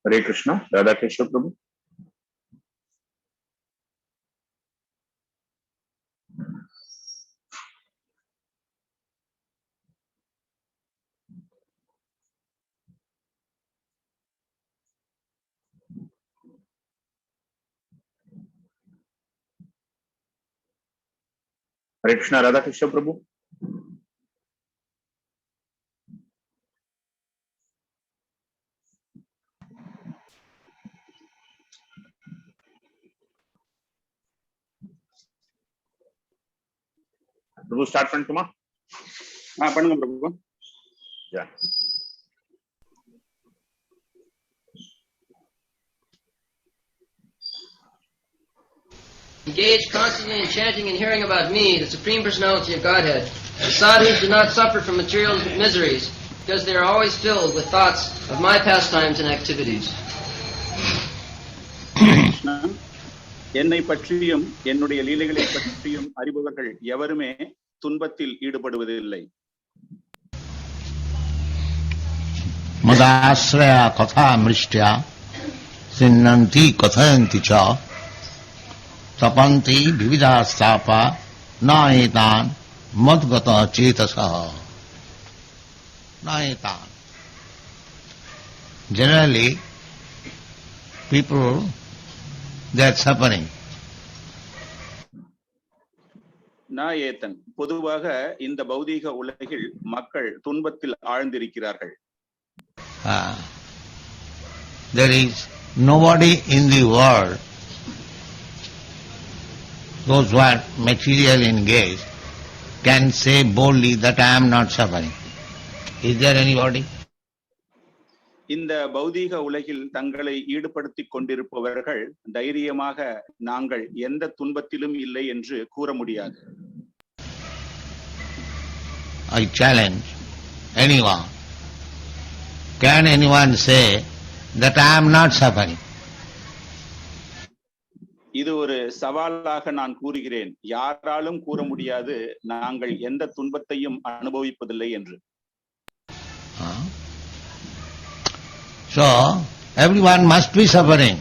Hare Krishna, Radha Krishna Prabhu. Hare Krishna, Radha Krishna Prabhu. Prabhu, start pannituma? Pannunga Prabhu. Yeah. Engage constantly in chanting and hearing about me, the Supreme Personality of Godhead. The sadhus do not suffer from material miseries because they are always filled with thoughts of my pastimes and activities. என்னை பற்றியும் என்னுடைய லீலைகளை பற்றியும் அறிபவர்கள் எவருமே துன்பத்தில் ஈடுபடுவதில்லை. மதாஸ்ரயா கதா மிருஷ்ட்யா சின்னந்தி கதயந்தி ச தபந்தி விவிதாஸ்தாபா நாயதான் மத்கத சேதசா நாயதான். Generally, people, they are suffering. நாயேதன், பொதுவாக இந்த பௌதீக உலகில் மக்கள் துன்பத்தில் ஆழ்ந்திருக்கிறார்கள். There is nobody in the world, those who are materially engaged, can say boldly that I am not suffering. Is there anybody? இந்த பௌதீக உலகில் தங்களை ஈடுபடுத்திக் கொண்டிருப்பவர்கள் தைரியமாக நாங்கள் எந்த துன்பத்திலும் இல்லை என்று கூற முடியாது. I challenge anyone. Can anyone say that I am not suffering? இது ஒரு சவாலாக நான் கூறுகிறேன். யாராலும் கூற முடியாது நாங்கள் எந்த துன்பத்தையும் அனுபவிப்பதில்லை என்று. So, everyone must be suffering.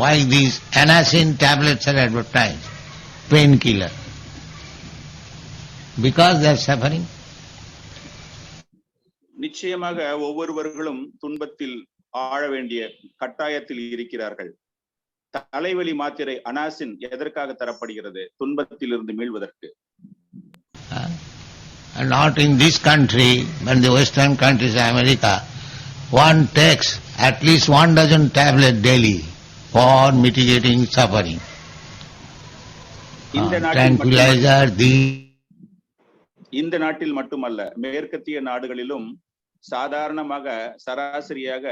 Why these Anacin tablets are advertised? Painkiller. Because they are suffering. நிச்சயமாக ஒவ்வொருவர்களும் துன்பத்தில் ஆழ வேண்டிய கட்டாயத்தில் இருக்கிறார்கள். தலைவலி மாத்திரை அனாசின் எதற்காக தரப்படுகிறது? துன்பத்திலிருந்து மீள்வதற்கு. And not in this country, but the Western countries, America, one takes at least 1 dozen tablets daily for mitigating suffering. Tranquilizer, இந்த நாட்டில் மட்டுமல்ல, மேற்கத்திய நாடுகளிலும் சாதாரணமாக சராசரியாக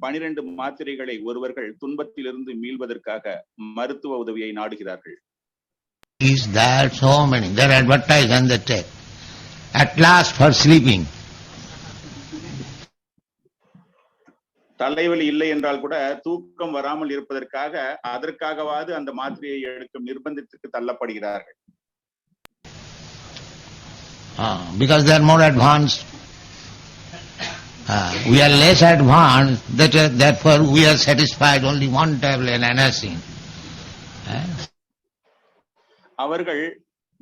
12 மாத்திரைகளை ஒருவர்கள் துன்பத்திலிருந்து மீள்வதற்காக மருத்துவ உதவியை நாடுகிறார்கள். Is that so many? They are advertised and they take. At last for sleeping. தலைவலி இல்லை என்றால் கூட தூக்கம் வராமல் இருப்பதற்காக அதற்காகவாது அந்த மாத்திரையை எடுக்கும் நிர்பந்தத்துக்கு தள்ளப்படுகிறார்கள். Because they are more advanced. We are less advanced, therefore we are satisfied only one tablet Anacin. அவர்கள்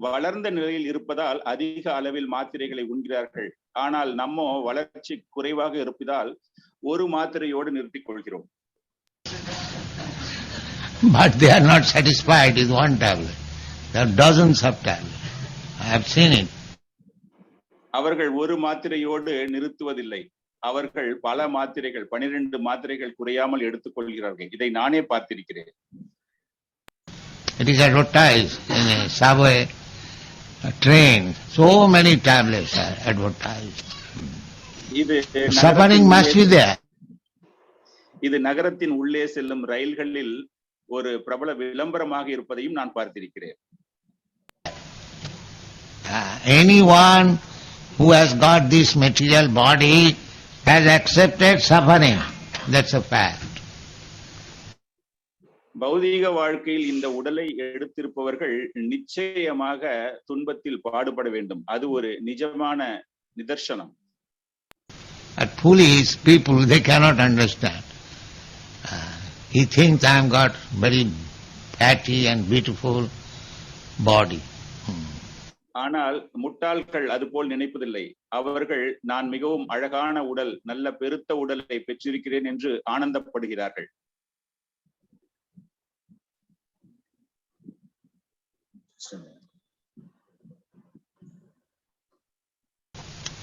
வளர்ந்த நிலையில் இருப்பதால் அதிக அளவில் மாத்திரைகளை உண்கிறார்கள். ஆனால் நம்மோ வளர்ச்சி குறைவாக இருப்பதால் ஒரு மாத்திரையோடு நிறுத்திக் கொள்கிறோம். But they are not satisfied with one tablet. There are dozens of tablets. I have seen it. அவர்கள் ஒரு மாத்திரையோடு நிறுத்துவதில்லை. அவர்கள் பல மாத்திரைகள் 12 மாத்திரைகள் குறையாமல் எடுத்துக் கொள்கிறார்கள். இதை நானே பார்த்திருக்கிறேன். It is advertised in a subway, a train. So many tablets are advertised. Suffering must be there. இது நகரத்தின் உள்ளே செல்லும் ரயில்களில் ஒரு பிரபல விளம்பரமாக இருப்பதையும் நான் பார்த்திருக்கிறேன். Anyone who has got this material body has accepted suffering. That's a fact. பௌதீக வாழ்க்கையில் இந்த உடலை எடுத்திருப்பவர்கள் நிச்சயமாக துன்பத்தில் பாடுபட வேண்டும். அது ஒரு நிஜமான நிதர்சனம். But foolish people, they cannot understand. He thinks I have got very fatty and beautiful body. ஆனால் முட்டாள்கள் அதுபோல் நினைப்பதில்லை. அவர்கள் நான் மிகவும் அழகான உடல், நல்ல பெருத்த உடலை பெற்றிருக்கிறேன் என்று ஆனந்தப்படுகிறார்கள்.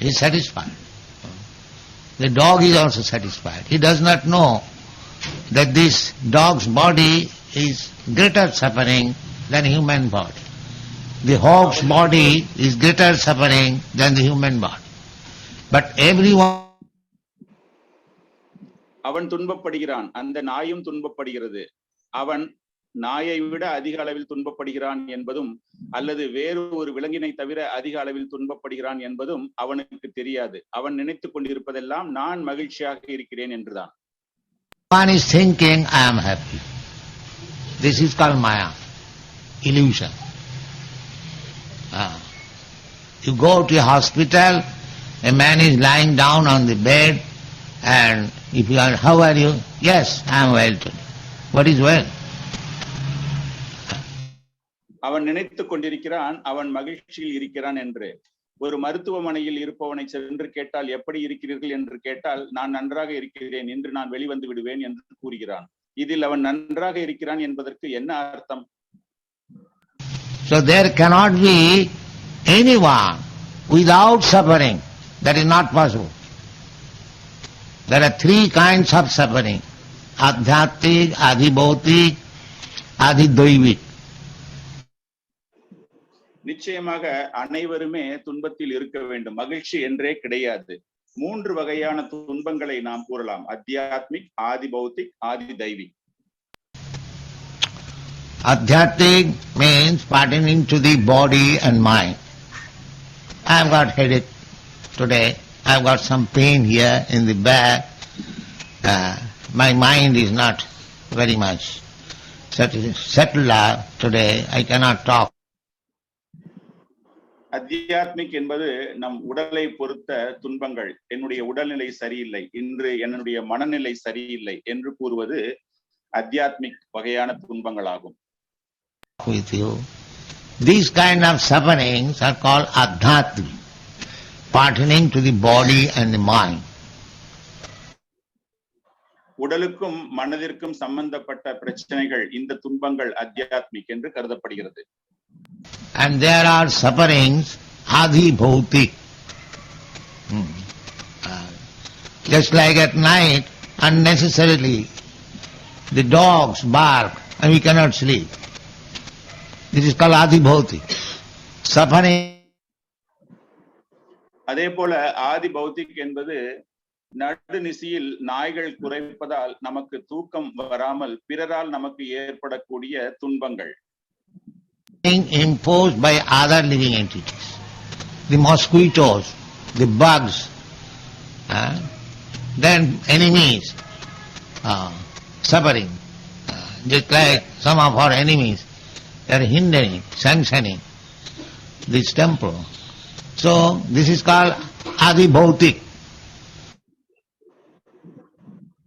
He is satisfied. The dog is also satisfied. He does not know that this dog's body is greater suffering than human body. The hog's body is greater suffering than the human body. But everyone... அவன் துன்பப்படுகிறான், அந்த நாயும் துன்பப்படுகிறது. அவன் நாயை விட அதிக அளவில் துன்பப்படுகிறான் என்பதும் அல்லது வேறு ஒரு விலங்கினை தவிர அதிக அளவில் துன்பப்படுகிறான் என்பதும் அவனுக்கு தெரியாது. அவன் நினைத்துக் கொண்டிருப்பதெல்லாம் நான் மகிழ்ச்சியாக இருக்கிறேன் என்றுதான். One is thinking, I am happy. This is called Maya, illusion. You go to a hospital, a man is lying down on the bed, and if you are, how are you? Yes, I am well today. What is well? அவன் நினைத்துக் கொண்டிருக்கிறான் அவன் மகிழ்ச்சியில் இருக்கிறான் என்று. ஒரு மருத்துவமனையில் இருப்பவனை சென்று கேட்டால் எப்படி இருக்கிறீர்கள் என்று கேட்டால் நான் நன்றாக இருக்கிறேன் என்று நான் வெளிவந்து விடுவேன் என்று கூறுகிறான். இதில் அவன் நன்றாக இருக்கிறான் என்பதற்கு என்ன அர்த்தம்? So there cannot be anyone without suffering. That is not possible. There are three kinds of suffering: adhyatmic, adhibhautik, adhidaivik. நிச்சயமாக அனைவருமே துன்பத்தில் இருக்க வேண்டும். மகிழ்ச்சி என்றே கிடையாது. மூன்று வகையான துன்பங்களை நாம் கூறலாம்: அத்தியாத்மிக், ஆதி பௌத்திக், ஆதி தெய்வீக். Adhyatmic means pertaining to the body and mind. I have got headache today. I have got some pain here in the back. My mind is not very much settled today. I cannot talk. அத்தியாத்மிக் என்பது நம் உடலை பொறுத்த துன்பங்கள். என்னுடைய உடல்நிலை சரியில்லை, இன்று என்னுடைய மனநிலை சரியில்லை என்று கூறுவது அத்தியாத்மிக் வகையான துன்பங்களாகும். With you, these kind of sufferings are called adhyatmic, pertaining to the body and the mind. உடலுக்கும் மனதிற்கும் சம்பந்தப்பட்ட பிரச்சனைகள், இந்த துன்பங்கள் அத்தியாத்மிக் என்று கருதப்படுகிறது. And there are sufferings adhibhautik. Just like at night, unnecessarily, the dogs bark and we cannot sleep. This is called adhibhautik. Suffering. அதே போல ஆதி பௌத்திக் என்பது நடுநிசியில் நாய்கள் குறைப்பதால் நமக்கு தூக்கம் வராமல் பிறரால் நமக்கு ஏற்படக்கூடிய துன்பங்கள். Imposed by other living entities, the mosquitoes, the bugs, then enemies suffering, just like some of our enemies, they are hindering, sanctioning this temple. So this is called adhibhautik.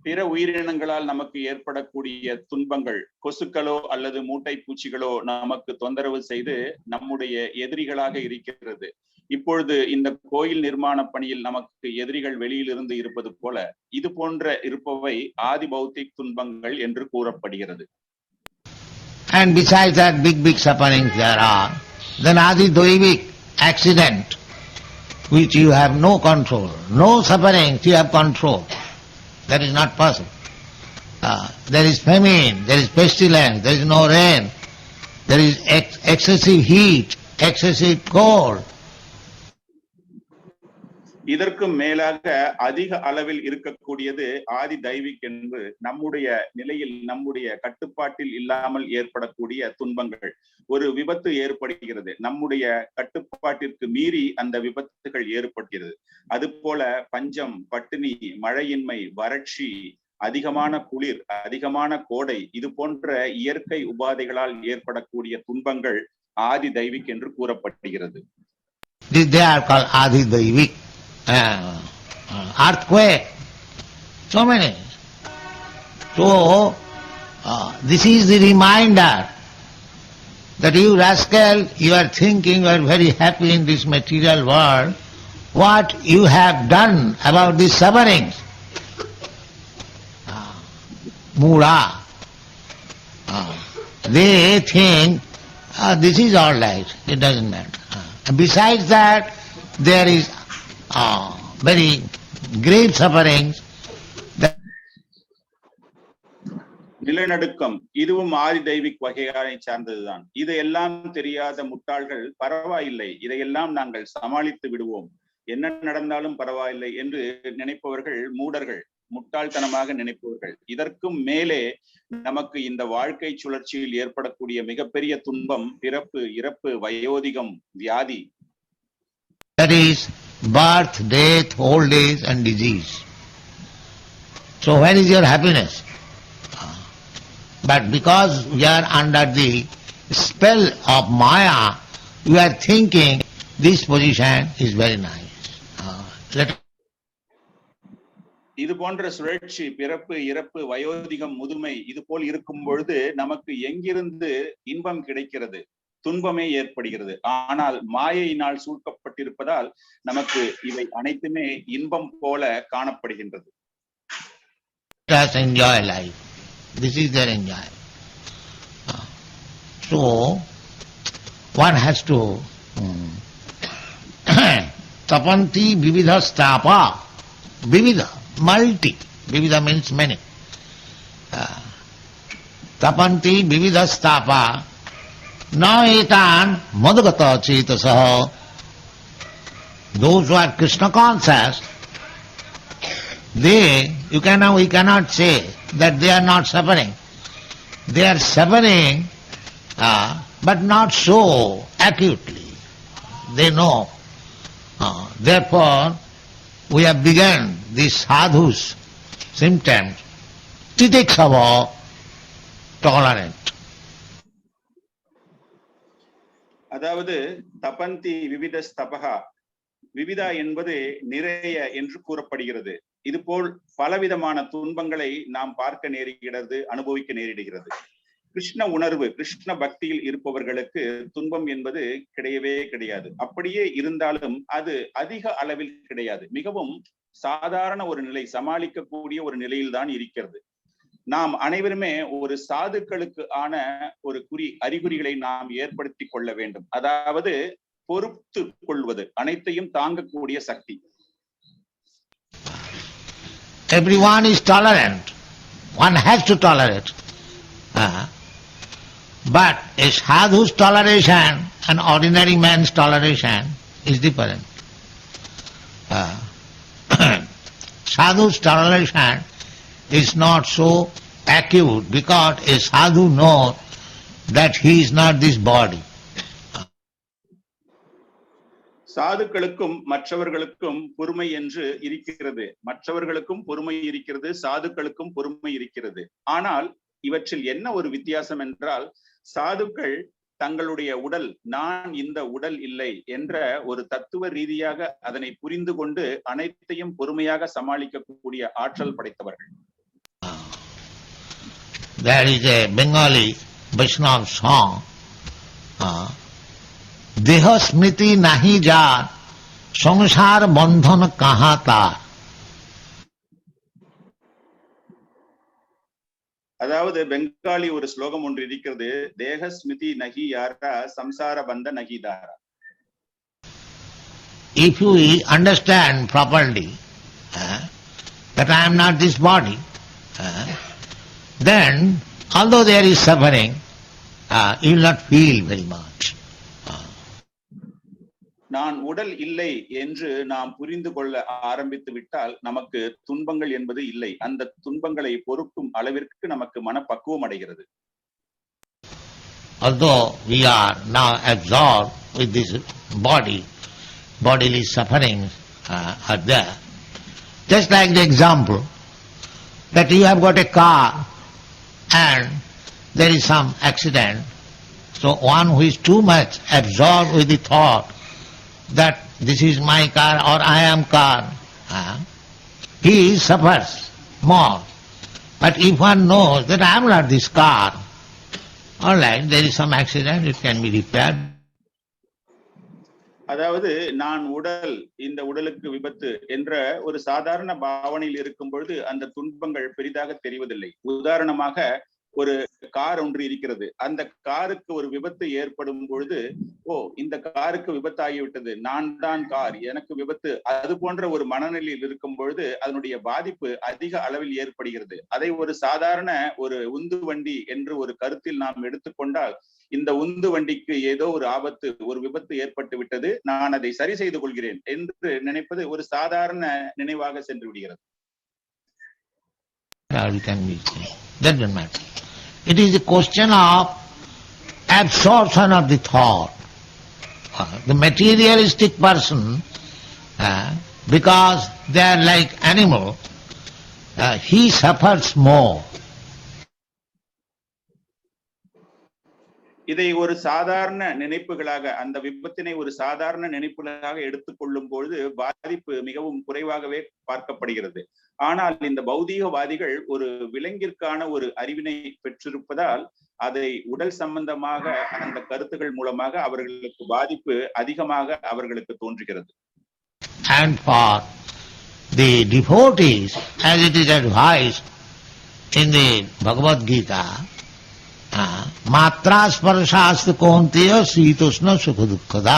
பிற உயிரினங்களால் நமக்கு ஏற்படக்கூடிய துன்பங்கள், கொசுக்களோ அல்லது மூட்டை பூச்சிகளோ நமக்கு தொந்தரவு செய்து நம்முடைய எதிரிகளாக இருக்கிறது. இப்பொழுது இந்த கோயில் நிர்மாண பணியில் நமக்கு எதிரிகள் வெளியில் இருந்து இருப்பது போல இது போன்ற இருப்பவை ஆதி பௌத்திக் துன்பங்கள் என்று கூறப்படுகிறது. And besides that big sufferings there are, then adhidaivik, accident, which you have no control, no sufferings you have control. That is not possible. There is famine, there is pestilence, there is no rain, there is excessive heat, excessive cold. இதற்கும் மேலாக அதிக அளவில் இருக்கக்கூடியது ஆதி தெய்வீக் என்று நம்முடைய நிலையில் நம்முடைய கட்டுப்பாட்டில் இல்லாமல் ஏற்படக்கூடிய துன்பங்கள். ஒரு விபத்து ஏற்படுகிறது, நம்முடைய கட்டுப்பாட்டிற்கு மீறி அந்த விபத்துகள் ஏற்படுகிறது. அதுபோல பஞ்சம், பட்டினி, மழையின்மை, வறட்சி, அதிகமான குளிர், அதிகமான கோடை, இது போன்ற இயற்கை உபாதைகளால் ஏற்படக்கூடிய துன்பங்கள் ஆதி தெய்வீக் என்று கூறப்படுகிறது. They are called adhidaivik. earthquake, so many. So, this is the reminder that you rascal, you are thinking you are very happy in this material world, what you have done about these sufferings. Mura. They think this is all right, it doesn't matter. Besides that, there is very grave sufferings. நிலநடுக்கம் இதுவும் ஆதி தெய்வீக் வகையை சார்ந்ததுதான். இதையெல்லாம் தெரியாத முட்டாள்கள் பரவாயில்லை, இதையெல்லாம் நாங்கள் சமாளித்து விடுவோம், என்ன நடந்தாலும் பரவாயில்லை என்று நினைப்பவர்கள் மூடர்கள், முட்டாள்தனமாக நினைப்பவர்கள். இதற்கும் மேலே நமக்கு இந்த வாழ்க்கை சுழற்சியில் ஏற்படக்கூடிய மிகப்பெரிய துன்பம் பிறப்பு, இறப்பு, வயோதிகம், வியாதி. That is birth, death, old age and disease. So where is your happiness? But because we are under the spell of Maya, we are thinking this position is very nice. இது போன்ற சுழற்சி, பிறப்பு, இறப்பு, வயோதிகம், முதுமை, இது போல் இருக்கும் பொழுது நமக்கு எங்கிருந்து இன்பம் கிடைக்கிறது? துன்பமே ஏற்படுகிறது. ஆனால் மாயையினால் சூழ்க்கப்பட்டிருப்பதால் நமக்கு இவை அனைத்துமே இன்பம் போல காணப்படுகின்றது. Just enjoy life. This is their enjoy. So, one has to tapanti vividha stapa. Vividha, multi. Vividha means many. Tapanti vividha stapa. Na etan madhugata chetasaha. Those who are Krishna conscious, we cannot say that they are not suffering. They are suffering, but not so acutely. They know. Therefore, we have begun these sadhus symptoms, titiksava, tolerant. அதாவது தபந்தி விவித ஸ்தபகா, விவிதா என்பது நிறைய என்று கூறப்படுகிறது. இதுபோல் பலவிதமான துன்பங்களை நாம் பார்க்க நேரிடுகிறது, அனுபவிக்க நேரிடுகிறது. கிருஷ்ண உணர்வு, கிருஷ்ண பக்தியில் இருப்பவர்களுக்கு துன்பம் என்பது கிடையவே கிடையாது. அப்படியே இருந்தாலும் அது அதிக அளவில் கிடையாது. மிகவும் சாதாரண ஒரு நிலை, சமாளிக்கக்கூடிய ஒரு நிலையில்தான் இருக்கிறது. நாம் அனைவருமே ஒரு சாதுக்களுக்கு ஆன ஒரு அறிகுறிகளை நாம் ஏற்படுத்தி கொள்ள வேண்டும். அதாவது பொறுத்து கொள்வது, அனைத்தையும் தாங்கக்கூடிய சக்தி. Everyone is tolerant. One has to tolerate. But a sadhu's toleration and ordinary man's toleration is different. Sadhu's toleration is not so acute because a sadhu knows that he is not this body. சாதுக்களுக்கும் மற்றவர்களுக்கும் பொறுமை என்று இருக்கிறது. மற்றவர்களுக்கும் பொறுமை இருக்கிறது, சாதுக்களுக்கும் பொறுமை இருக்கிறது. ஆனால் இவற்றில் என்ன ஒரு வித்தியாசம் என்றால், சாதுக்கள் தங்களுடைய உடல், நான் இந்த உடல் இல்லை என்ற ஒரு தத்துவ ரீதியாக அதனை புரிந்து கொண்டு அனைத்தையும் பொறுமையாக சமாளிக்கக்கூடிய ஆற்றல் படைத்தவர்கள். There is a Bengali Vaishnava song, Deha smriti nahi jaar, samsar bandhan kaha tar. அதாவது பெங்காலி ஒரு ஸ்லோகம் ஒன்று இருக்கிறது, தேக ஸ்மிருதி நகி யாரா சம்சார பந்த நகிதாரா. If we understand properly that I am not this body, then although there is suffering, you will not feel very much. நான் உடல் இல்லை என்று நாம் புரிந்து கொள்ள ஆரம்பித்து விட்டால் நமக்கு துன்பங்கள் என்பது இல்லை. அந்த துன்பங்களை பொறுக்கும் அளவிற்கு நமக்கு மனப்பக்குவம் அடைகிறது. Although we are now absorbed with this body, bodily sufferings are there. Just like the example that you have got a car and there is some accident, so one who is too much absorbed with the thought that this is my car or I am car, he suffers more. But if one knows that I am not this car, all right, there is some accident, it can be repaired. அதாவது நான் உடல், இந்த உடலுக்கு விபத்து என்ற ஒரு சாதாரண பாவனையில் இருக்கும் பொழுது அந்த துன்பங்கள் பெரிதாக தெரிவதில்லை. உதாரணமாக ஒரு கார் ஒன்று இருக்கிறது, அந்த காருக்கு ஒரு விபத்து ஏற்படும் பொழுது, ஓ இந்த காருக்கு விபத்து ஆகிவிட்டது, நான் தான் கார், எனக்கு விபத்து, அது போன்ற ஒரு மனநிலையில் இருக்கும் பொழுது அதனுடைய பாதிப்பு அதிக அளவில் ஏற்படுகிறது. அதை ஒரு சாதாரண ஒரு உந்து வண்டி என்று ஒரு கருத்தில் நாம் எடுத்துக்கொண்டால், இந்த உந்து வண்டிக்கு ஏதோ ஒரு ஆபத்து, ஒரு விபத்து ஏற்பட்டு விட்டது, நான் அதை சரி செய்து கொள்கிறேன் என்று நினைப்பது ஒரு சாதாரண நினைவாக சென்று விடுகிறது. That doesn't matter. It is a question of absorption of the thought. The materialistic person, because they are like animal, he suffers more. இதை ஒரு சாதாரண நினைப்புகளாக, அந்த விபத்தினை ஒரு சாதாரண நினைப்புகளாக எடுத்துக்கொள்ளும் பொழுது பாதிப்பு மிகவும் குறைவாகவே பார்க்கப்படுகிறது. ஆனால் இந்த பௌதீகவாதிகள் ஒரு விலங்கிற்கான ஒரு அறிவினை பெற்றிருப்பதால் அதை உடல் சம்பந்தமாக அந்த கருத்துக்கள் மூலமாக அவர்களுக்கு பாதிப்பு அதிகமாக அவர்களுக்கு தோன்றுகிறது. And for the devotees, as it is advised in the Bhagavad Gita, matra sparshastha kaunteya sitoshna sukha dukkada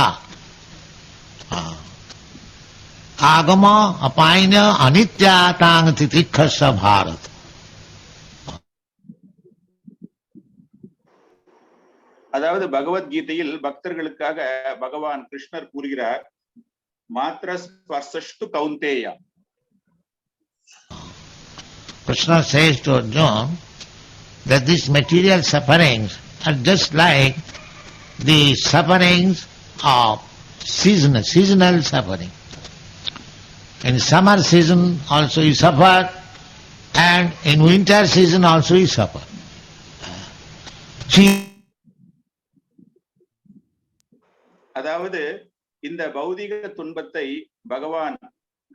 agama apayna anitya tang titikhasa bharat. அதாவது பகவத்கீதையில் பக்தர்களுக்காக பகவான் கிருஷ்ணர் கூறுகிறார், மாத்ர ஸ்பர்ஷஸ்து கௌந்தேயா. Krishna says to Arjuna that these material sufferings are just like the sufferings of seasonal suffering. In summer season also you suffer, and in winter season also you suffer. அதாவது இந்த பௌதிக துன்பத்தை பகவான்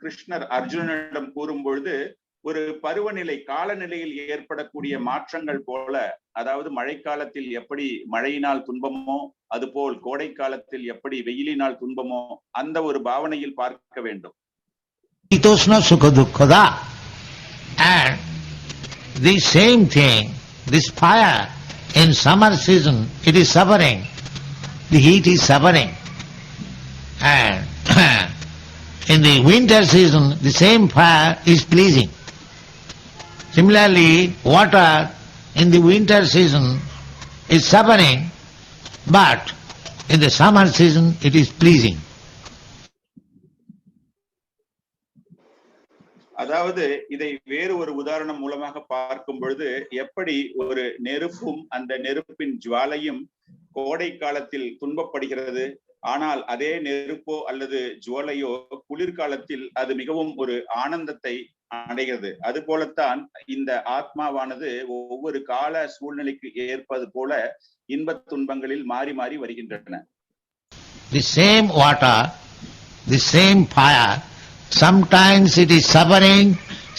கிருஷ்ணர் அர்ஜுனனிடம் கூறும் பொழுது ஒரு பருவநிலை, காலநிலையில் ஏற்படக்கூடிய மாற்றங்கள் போல, அதாவது மழைக்காலத்தில் எப்படி மழையினால் துன்பமோ அதுபோல் கோடை காலத்தில் எப்படி வெயிலினால் துன்பமோ அந்த ஒரு பாவனையில் பார்க்க வேண்டும். And the same thing, this fire in summer season, it is suffering, the heat is suffering, and in the winter season the same fire is pleasing. Similarly, water in the winter season is suffering, but in the summer season it is pleasing. அதாவது இதை வேறு ஒரு உதாரணம் மூலமாக பார்க்கும் பொழுது, எப்படி ஒரு நெருப்பும் அந்த நெருப்பின் ஜுவாலையும் கோடை காலத்தில் துன்பப்படுகிறது, ஆனால் அதே நெருப்போ அல்லது ஜுவலையோ குளிர்காலத்தில் அது மிகவும் ஒரு ஆனந்தத்தை அடைகிறது. அது போலத்தான் இந்த ஆத்மாவானது ஒவ்வொரு கால சூழ்நிலைக்கு ஏற்பது போல இன்பத் துன்பங்களில் மாறி மாறி வருகின்றன. The same water, the same fire, sometimes it is suffering,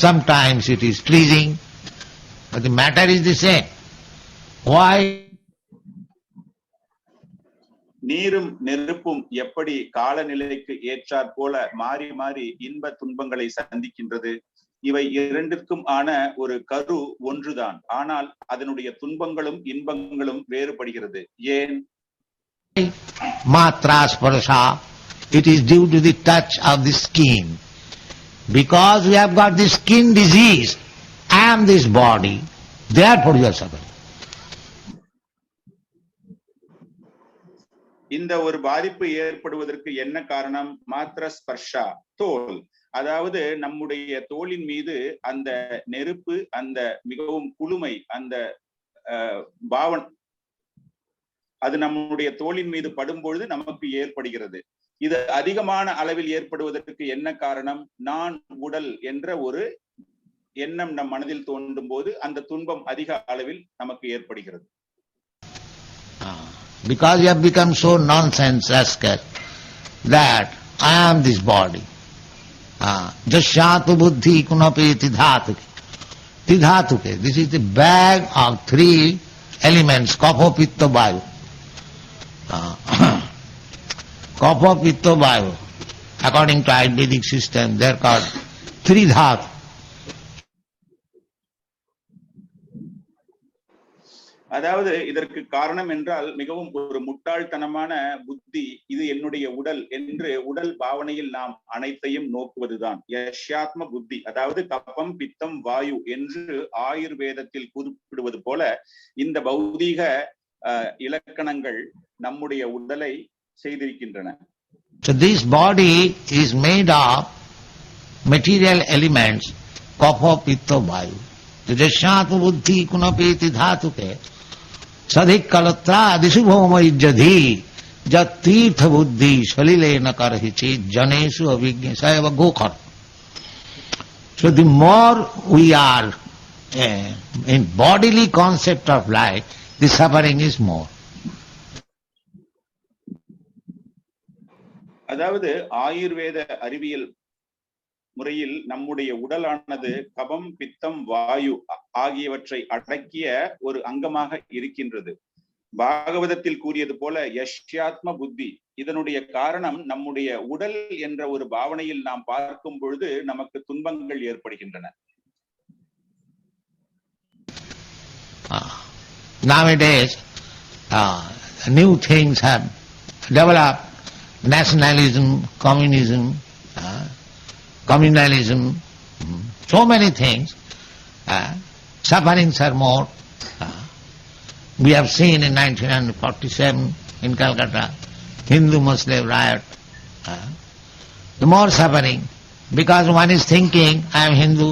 sometimes it is pleasing, but the matter is the same. Why? நீரும் நெருப்பும் எப்படி காலநிலைக்கு ஏற்றாற் போல மாறி மாறி இன்ப துன்பங்களை சந்திக்கின்றது, இவை இரண்டிற்கும் ஆன ஒரு கரு ஒன்றுதான், ஆனால் அதனுடைய துன்பங்களும் இன்பங்களும் வேறுபடுகிறது. ஏன்? Matra sparsa, it is due to the touch of the skin. Because we have got the skin disease, I am this body, therefore you are suffering. இந்த ஒரு பாதிப்பு ஏற்படுவதற்கு என்ன காரணம்? மாத்ர ஸ்பர்ஷா, தோல். அதாவது நம்முடைய தோலின் மீது அந்த நெருப்பு, அந்த மிகவும் குளுமை, அந்த பாவன், அது நம்முடைய தோலின் மீது படும்பொழுது நமக்கு ஏற்படுகிறது. இது அதிகமான அளவில் ஏற்படுவதற்கு என்ன காரணம்? நான் உடல் என்ற ஒரு எண்ணம் நம் மனதில் தோன்றும் போது அந்த துன்பம் அதிக அளவில் நமக்கு ஏற்படுகிறது. Because you have become so nonsense rascal that I am this body. Jasyatu buddhi kunape tidhatuke. Tidhatuke. This is the bag of three elements, kapha, pitta, vayu. Kapha, pitta, vayu. According to Ayurvedic system, they are called three dhatu. அதாவது இதற்கு காரணம் என்றால் மிகவும் ஒரு முட்டாள்தனமான புத்தி, இது என்னுடைய உடல் என்று உடல் பாவனையில் நாம் அனைத்தையும் நோக்குவதுதான் யஷ்யாத்ம புத்தி. அதாவது கப்பம், பித்தம், வாயு என்று ஆயுர்வேதத்தில் குறிப்பிடுவது போல இந்த பௌதீக இலக்கணங்கள் நம்முடைய உடலை செய்திருக்கின்றன. So this body is made of material elements, kapha, pitta, vayu. Jasyatu buddhi kunapeti dhatuke. Sadhik kalatra adisubhoma ijjadhi jat tirtha buddhi salilena karhichi janesu avignya sayava gokhar. So the more we are in bodily concept of life, the suffering is more. அதாவது ஆயுர்வேத அறிவியல் முறையில் நம்முடைய உடலானது கபம், பித்தம், வாயு ஆகியவற்றை அடக்கிய ஒரு அங்கமாக இருக்கின்றது. பாகவதத்தில் கூறியது போல யஷ்யாத்ம புத்தி, இதனுடைய காரணம் நம்முடைய உடல் என்ற ஒரு பாவனையில் நாம் பார்க்கும் பொழுது நமக்கு துன்பங்கள் ஏற்படுகின்றன. Nowadays, new things have developed, nationalism, communism, communalism, so many things. Sufferings are more. We have seen in 1947 in Calcutta, Hindu-Muslim riot. The more suffering, because one is thinking, I am Hindu,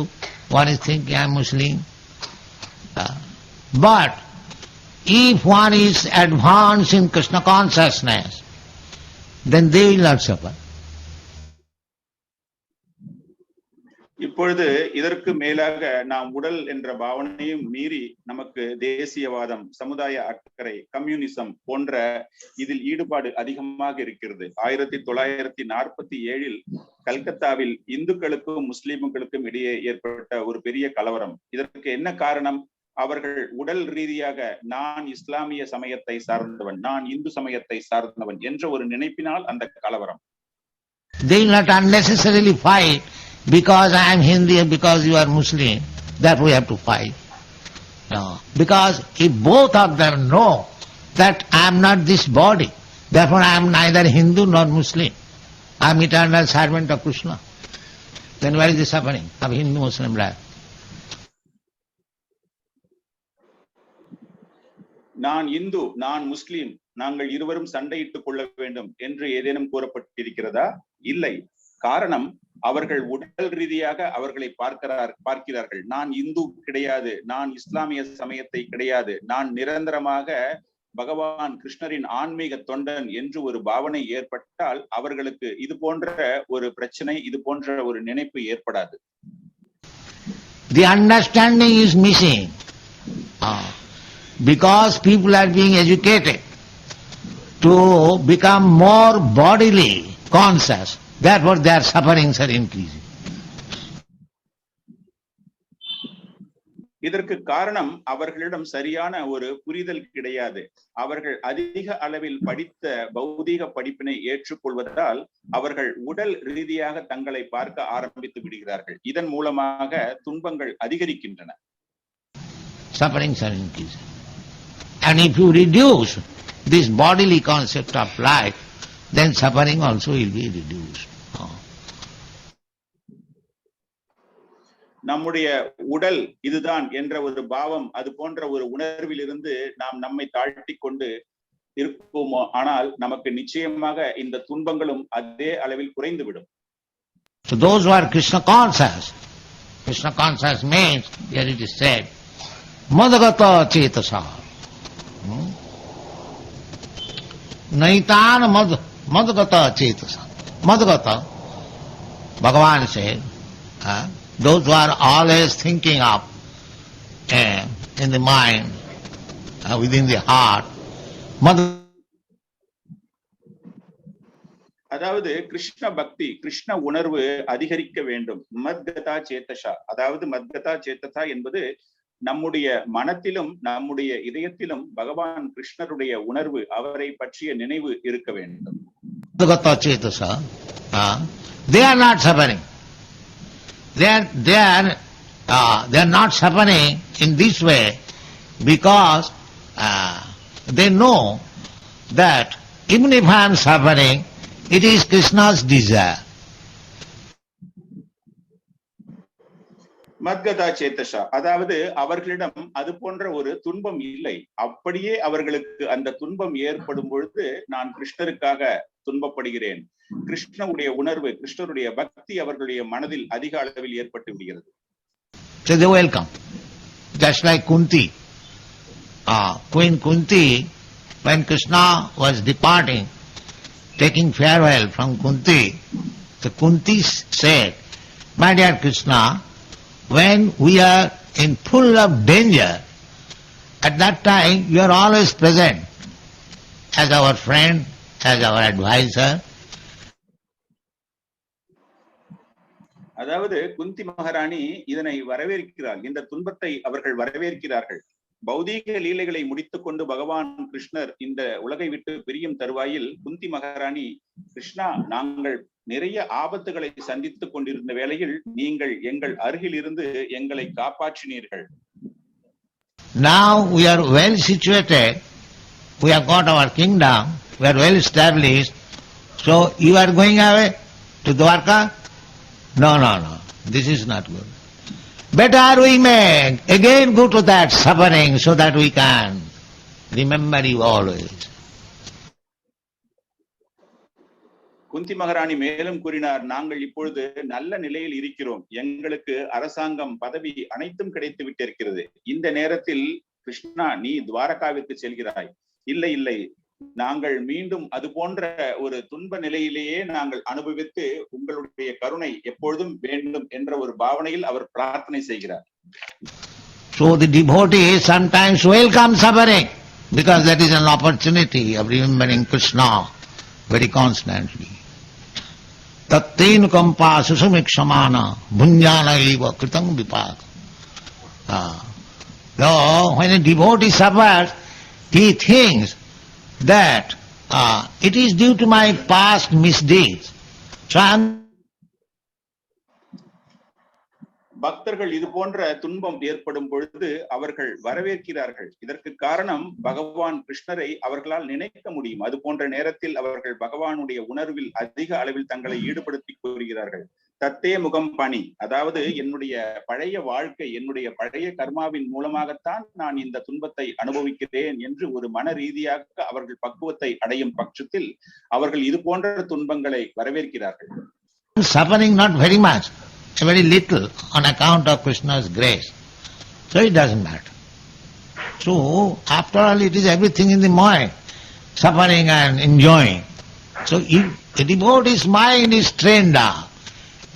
one is thinking, I am Muslim. But if one is advanced in Krishna consciousness, then they will not suffer. இப்பொழுது இதற்கு மேலாக நாம் உடல் என்ற பாவனையும் மீறி நமக்கு தேசியவாதம், சமுதாய அக்கறை, கம்யூனிசம் போன்ற இதில் ஈடுபாடு அதிகமாக இருக்கிறது. 1947 கல்கத்தாவில் இந்துக்களுக்கும் முஸ்லிம்களுக்கும் இடையே ஏற்பட்ட ஒரு பெரிய கலவரம். இதற்கு என்ன காரணம்? அவர்கள் உடல் ரீதியாக நான் இஸ்லாமிய சமயத்தை சார்ந்தவன், நான் இந்து சமயத்தை சார்ந்தவன் என்ற ஒரு நினைப்பினால் அந்த கலவரம். They will not unnecessarily fight because I am Hindu and because you are Muslim, that we have to fight. No. Because if both of them know that I am not this body, therefore I am neither Hindu nor Muslim, I am eternal servant of Krishna, then where is the suffering of Hindu-Muslim life? நான் இந்து, நான் முஸ்லீம், நாங்கள் இருவரும் சண்டையிட்டுக் கொள்ள வேண்டும் என்று ஏதேனும் கூறப்பட்டிருக்கிறதா? இல்லை. காரணம், அவர்கள் உடல் ரீதியாக அவர்களை பார்க்கிறார்கள். நான் இந்து கிடையாது, நான் இஸ்லாமிய சமயத்தை கிடையாது, நான் நிரந்தரமாக பகவான் கிருஷ்ணரின் ஆன்மீக தொண்டன் என்று ஒரு பாவனை ஏற்பட்டால் அவர்களுக்கு இது போன்ற ஒரு பிரச்சனை, இது போன்ற ஒரு நினைப்பு ஏற்படாது. The understanding is missing. Because people are being educated to become more bodily conscious, therefore their sufferings are increasing. இதற்கு காரணம் அவர்களிடம் சரியான ஒரு புரிதல் கிடையாது. அவர்கள் அதிக அளவில் படித்த பௌதீக படிப்பினை ஏற்றுக்கொள்வதால் அவர்கள் உடல் ரீதியாக தங்களை பார்க்க ஆரம்பித்து விடுகிறார்கள். இதன் மூலமாக துன்பங்கள் அதிகரிக்கின்றன. Sufferings are increasing. And if you reduce this bodily concept of life, then suffering also will be reduced. நம்முடைய உடல் இதுதான் என்ற ஒரு பாவம், அது போன்ற ஒரு உணர்வில் இருந்து நாம் நம்மை தாழ்த்தி கொண்டு இருப்போமோ ஆனால் நமக்கு நிச்சயமாக இந்த துன்பங்களும் அதே அளவில் குறைந்துவிடும். So those who are Krishna conscious means, here it is said, madagata chetasa. Naitana madagata chetasa. Madagata, Bhagavan said, those who are always thinking of in the mind, within the heart, அதாவது கிருஷ்ண பக்தி, கிருஷ்ண உணர்வு அதிகரிக்க வேண்டும். மத்கதா சேத்தசா, அதாவது மத்கதா சேத்தசா என்பது நம்முடைய மனத்திலும் நம்முடைய இதயத்திலும் பகவான் கிருஷ்ணருடைய உணர்வு, அவரை பற்றிய நினைவு இருக்க வேண்டும். Madhgata cetasa, they are not suffering. They are not suffering in this way because they know that even if I am suffering, it is Krishna's desire. மத்கதா சேத்தசா, அதாவது அவர்களிடம் அது போன்ற ஒரு துன்பம் இல்லை. அப்படியே அவர்களுக்கு அந்த துன்பம் ஏற்படும் பொழுது நான் கிருஷ்ணருக்காக துன்பப்படுகிறேன். கிருஷ்ணனுடைய உணர்வு, கிருஷ்ணருடைய பக்தி அவர்களுடைய மனதில் அதிக அளவில் ஏற்பட்டு விடுகிறது. So they welcome. Just like Kunti. Queen Kunti, when Krishna was departing, taking farewell from Kunti, the Kunti said, "My dear Krishna, when we are in full of danger, at that time you are always present as our friend, as our advisor." அதாவது குந்தி மகாராணி இதனை வரவேற்கிறார், இந்த துன்பத்தை அவர்கள் வரவேற்கிறார்கள். பௌதீக லீலைகளை முடித்துக் கொண்டு பகவான் கிருஷ்ணர் இந்த உலகை விட்டு பிரியும் தருவாயில் குந்தி மகாராணி, கிருஷ்ணா, நாங்கள் நிறைய ஆபத்துகளை சந்தித்துக் கொண்டிருந்த வேளையில் நீங்கள் எங்கள் அருகில் இருந்து எங்களை காப்பாற்றினீர்கள். Now we are well situated, we have got our kingdom, we are well established, so you are going away to Dwarka? No, this is not good. Better we may again go to that suffering so that we can remember you always. குந்தி மகாராணி மேலும் கூறினார், நாங்கள் இப்பொழுது நல்ல நிலையில் இருக்கிறோம், எங்களுக்கு அரசாங்கம், பதவி அனைத்தும் கிடைத்து விட்டிருக்கிறது. இந்த நேரத்தில் கிருஷ்ணா, நீ துவாரகாவிற்கு செல்கிறாய். இல்லை, நாங்கள் மீண்டும் அது போன்ற ஒரு துன்ப நிலையிலேயே நாங்கள் அனுபவித்து உங்களுடைய கருணை எப்பொழுதும் வேண்டும் என்ற ஒரு பாவனையில் அவர் பிரார்த்தனை செய்கிறார். So the devotee sometimes welcome suffering because that is an opportunity of remembering Krishna very constantly. Tattenu kampa susumiksamana bhunjana eva kritam vipaka. Though when a devotee suffers, he thinks that it is due to my past misdeeds. So I am பக்தர்கள் இது போன்ற துன்பம் ஏற்படும் பொழுது அவர்கள் வரவேற்கிறார்கள். இதற்கு காரணம் பகவான் கிருஷ்ணரை அவர்களால் நினைக்க முடியும். அது போன்ற நேரத்தில் அவர்கள் பகவானுடைய உணர்வில் அதிக அளவில் தங்களை ஈடுபடுத்திக் கொள்கிறார்கள். தத்தே முகம் பணி, அதாவது என்னுடைய பழைய வாழ்க்கை, என்னுடைய பழைய கர்மாவின் மூலமாகத்தான் நான் இந்த துன்பத்தை அனுபவிக்கிறேன் என்று ஒரு மன ரீதியாக அவர்கள் பக்குவத்தை அடையும் பட்சத்தில் அவர்கள் இது போன்ற துன்பங்களை வரவேற்கிறார்கள். suffering not very much, very little on account of Krishna's grace. So it doesn't matter. So after all it is everything in the mind, suffering and enjoying. So if a devotee's mind is trained up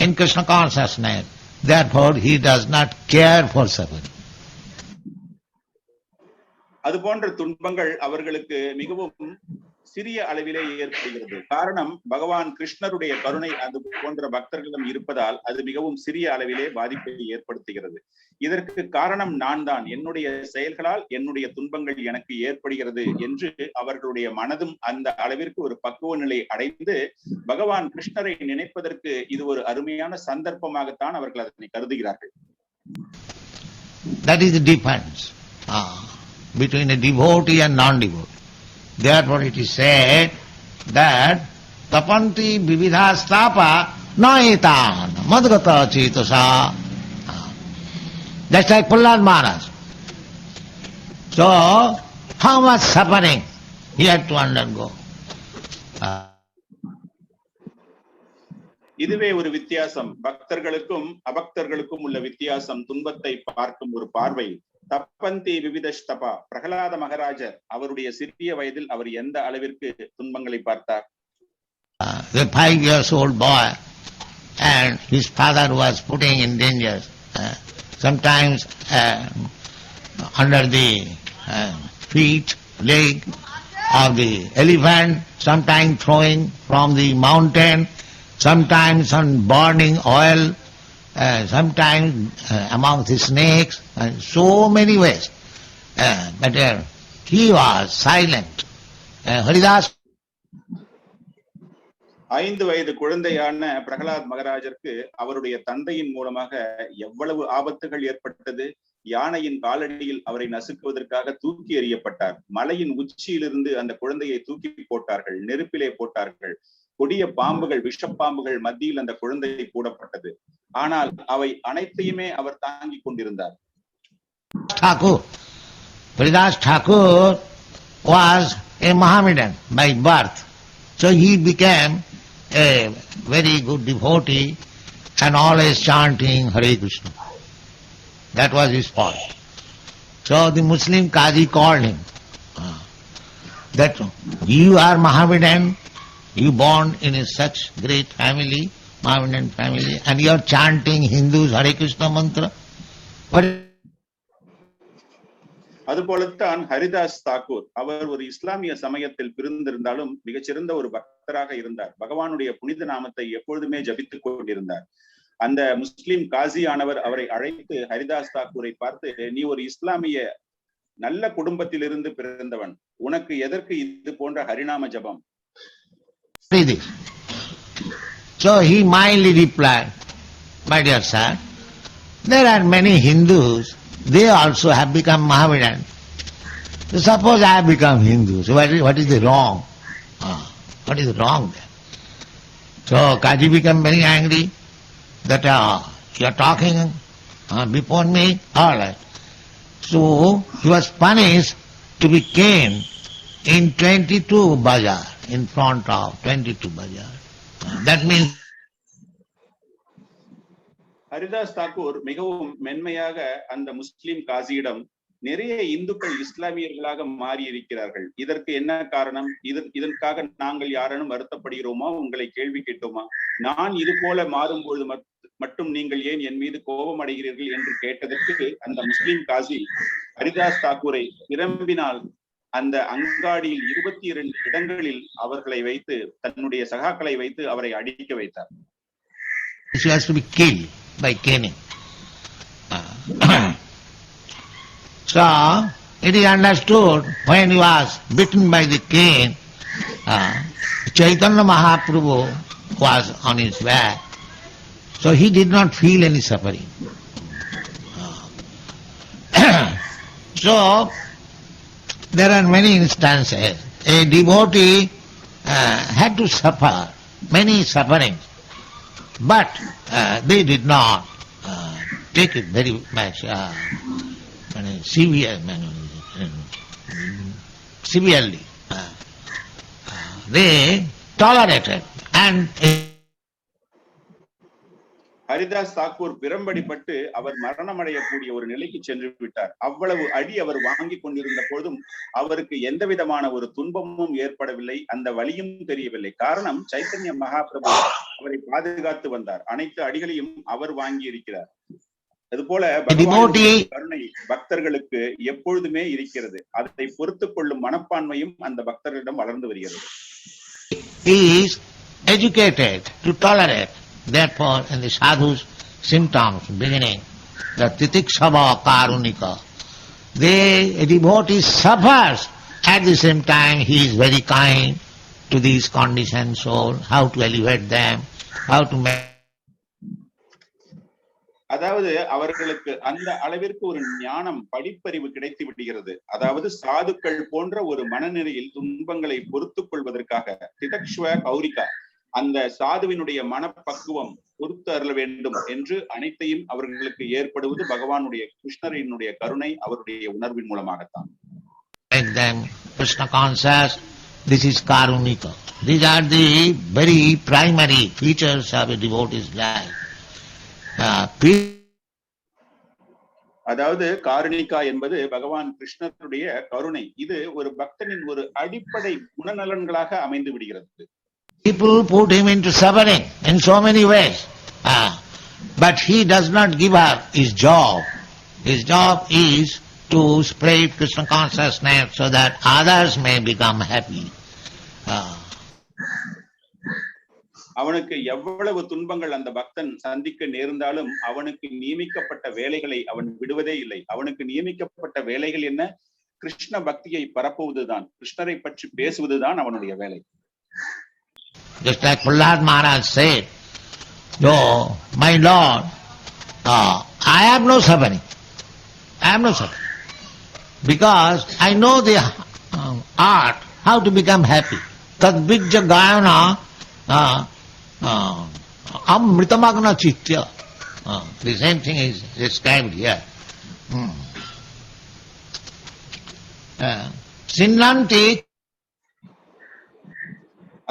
in Krishna consciousness, therefore he does not care for suffering. அது போன்ற துன்பங்கள் அவர்களுக்கு மிகவும் சிறிய அளவிலே ஏற்படுகிறது. காரணம் பகவான் கிருஷ்ணருடைய கருணை அது போன்ற பக்தர்களிடம் இருப்பதால் அது மிகவும் சிறிய அளவிலே பாதிப்பை ஏற்படுத்துகிறது. இதற்கு காரணம் நான் தான், என்னுடைய செயல்களால் என்னுடைய துன்பங்கள் எனக்கு ஏற்படுகிறது என்று அவர்களுடைய மனதும் அந்த அளவிற்கு ஒரு பக்குவ நிலை அடைந்து பகவான் கிருஷ்ணரை நினைப்பதற்கு இது ஒரு அருமையான சந்தர்ப்பமாகத்தான் அவர்கள் அதனை கருதுகிறார்கள். That is the difference between a devotee and non-devotee. Therefore it is said that tapanti vividhastapa naitan madgata cetasa. That's like Prahlad Maharaj. So, how much suffering he had to undergo. இதுவே ஒரு வித்தியாசம், பக்தர்களுக்கும் அபக்தர்களுக்கும் உள்ள வித்தியாசம், துன்பத்தை பார்க்கும் ஒரு பார்வை. தப்பந்தி விவிதஸ்தபா, பிரகலாத மகாராஜர் அவருடைய சிறிய வயதில் அவர் எந்த அளவிற்கு துன்பங்களை பார்த்தார். The 5 years old boy and his father was putting in danger, sometimes under the feet, leg, of the elephant, sometimes throwing from the mountain, sometimes on burning oil, sometimes among the snakes, and so many ways. But he was silent. Haridas 5 வயது குழந்தையான பிரகலாத் மகாராஜருக்கு அவருடைய தந்தையின் மூலமாக எவ்வளவு ஆபத்துகள் ஏற்பட்டது. யானையின் காலடியில் அவரை நசுக்குவதற்காக தூக்கி எறியப்பட்டார். மலையின் உச்சியிலிருந்து அந்த குழந்தையை தூக்கி போட்டார்கள், நெருப்பிலே போட்டார்கள். கொடிய பாம்புகள், விஷப்பாம்புகள் மத்தியில் அந்த குழந்தை போடப்பட்டது. ஆனால் அவை அனைத்தையுமே அவர் தாங்கிக் கொண்டிருந்தார். Haridas Thakur was a Mohammedan by birth, so he became a very good devotee and always chanting Hare Krishna. That was his fault. So the Muslim Qazi called him, that you are Mohammedan, you born in a such great family, Mohammedan family, and you are chanting Hindus Hare Krishna mantra. அதுபோலத்தான் ஹரிதாஸ் தாக்கூர் அவர் ஒரு இஸ்லாமிய சமயத்தில் பிறந்திருந்தாலும் மிகச்சிறந்த ஒரு பக்தராக இருந்தார். பகவானுடைய புனித நாமத்தை எப்பொழுதுமே ஜபித்துக் கொண்டிருந்தார். அந்த முஸ்லிம் காசி ஆனவர் அவரை அழைத்து ஹரிதாஸ் தாக்கூரை பார்த்து, நீ ஒரு இஸ்லாமிய நல்ல குடும்பத்திலிருந்து பிறந்தவன், உனக்கு எதற்கு இது போன்ற ஹரிநாம ஜபம்? So he mildly replied, my dear sir, there are many Hindus, they also have become Mohammedan. So suppose I have become Hindu, so what is the wrong? What is wrong there? So Kaji became very angry that you are talking before me, all right. So he was punished to be caned in 22 bazaar, in front of 22 bazaar. That means Haridas Thakur மிகவும் மென்மையாக அந்த முஸ்லிம் காசியிடம், நிறைய இந்துக்கள் இஸ்லாமியர்களாக மாறி இருக்கிறார்கள், இதற்கு என்ன காரணம்? இதற்காக நாங்கள் யாரேனும் வருத்தப்படுகிறோமா? உங்களை கேள்வி கேட்டோமா? நான் இது போல மாறும்பொழுது மட்டும் நீங்கள் ஏன் என் மீது கோபம் அடைகிறீர்கள் என்று கேட்டதற்கு அந்த முஸ்லிம் காசி ஹரிதாஸ் தாக்கூரை பிரம்பினால் அந்த அங்காடியில் 22 இடங்களில் அவர்களை வைத்து, தன்னுடைய சகாக்களை வைத்து அவரை அடிக்க வைத்தார். He has to be killed by caning. So it is understood when he was bitten by the cane, Chaitanya Mahaprabhu was on his back, so he did not feel any suffering. So there are many instances. A devotee had to suffer many sufferings, but they did not take it very much severely. They tolerated and Haridas Thakur பிரம்படிப்பட்டு அவர் மரணமடையக்கூடிய ஒரு நிலைக்கு சென்று விட்டார். அவ்வளவு அடி அவர் வாங்கி கொண்டிருந்த போதும் அவருக்கு எந்த விதமான ஒரு துன்பமும் ஏற்படவில்லை, அந்த வலியும் தெரியவில்லை. காரணம், சைத்தன்ய மகாபிரபு அவரை பாதுகாத்து வந்தார். அனைத்து அடிகளையும் அவர் வாங்கி இருக்கிறார். அதுபோல கருணை பக்தர்களுக்கு எப்பொழுதுமே இருக்கிறது. அதை பொறுத்துக் கொள்ளும் மனப்பான்மையும் அந்த பக்தர்களிடம் வளர்ந்து வருகிறது. He is educated to tolerate. Therefore, in the sadhu's symptoms beginning, the titikshava karunika, a devotee suffers, at the same time he is very kind to these conditioned souls, how to elevate them, how to make. அதாவது அவர்களுக்கு அந்த அளவிற்கு ஒரு ஞானம், படிப்பறிவு கிடைத்து விடுகிறது. அதாவது சாதுக்கள் போன்ற ஒரு மனநிலையில் துன்பங்களை பொறுத்துக் கொள்வதற்காக திதக்ஷ்வ கௌரிகா, அந்த சாதுவினுடைய மனப்பக்குவம் பொறுத்து அருள வேண்டும் என்று அனைத்தையும் அவர்களுக்கு ஏற்படுவது பகவானுடைய கிருஷ்ணரினுடைய கருணை, அவருடைய உணர்வின் மூலமாகத்தான். Make them Krishna conscious, this is karunika. These are the very primary features of a devotee's life. அதாவது காருணிகா என்பது பகவான் கிருஷ்ணருடைய கருணை. இது ஒரு பக்தனின் ஒரு அடிப்படை குணநலன்களாக அமைந்து விடுகிறது. People put him into suffering in so many ways, but he does not give up his job. His job is to spread Krishna consciousness so that others may become happy. அவனுக்கு எவ்வளவு துன்பங்கள் அந்த பக்தன் சந்திக்க நேர்ந்தாலும் அவனுக்கு நியமிக்கப்பட்ட வேலைகளை அவன் விடுவதே இல்லை. அவனுக்கு நியமிக்கப்பட்ட வேலைகள் என்ன? கிருஷ்ண பக்தியை பரப்புவதுதான், கிருஷ்ணரை பற்றி பேசுவதுதான் அவனுடைய வேலை. Just like Prahlad Maharaj said, "Oh, my Lord, I have no suffering. I have no suffering. Because I know the art, how to become happy. Tadvijja gayana amritamagna chitya." The same thing is described here. Sinnanti.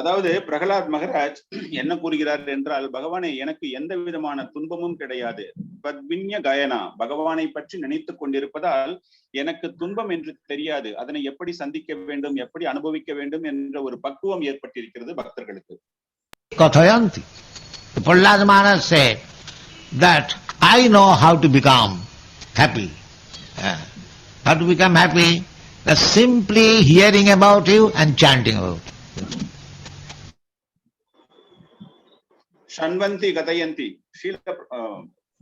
அதாவது பிரகலாத் மகராஜ் என்ன கூறுகிறார் என்றால், பகவானே எனக்கு எந்த விதமான துன்பமும் கிடையாது. பத்வின்ய கயனா, பகவானை பற்றி நினைத்துக் கொண்டிருப்பதால் எனக்கு துன்பம் என்று தெரியாது. அதனை எப்படி சந்திக்க வேண்டும், எப்படி அனுபவிக்க வேண்டும் என்ற ஒரு பக்குவம் ஏற்பட்டிருக்கிறது பக்தர்களுக்கு. Kathayanti. Prahlad Maharaj said that I know how to become happy. How to become happy? That's simply hearing about you and chanting about you. ஷண்வந்தி கதயந்தி.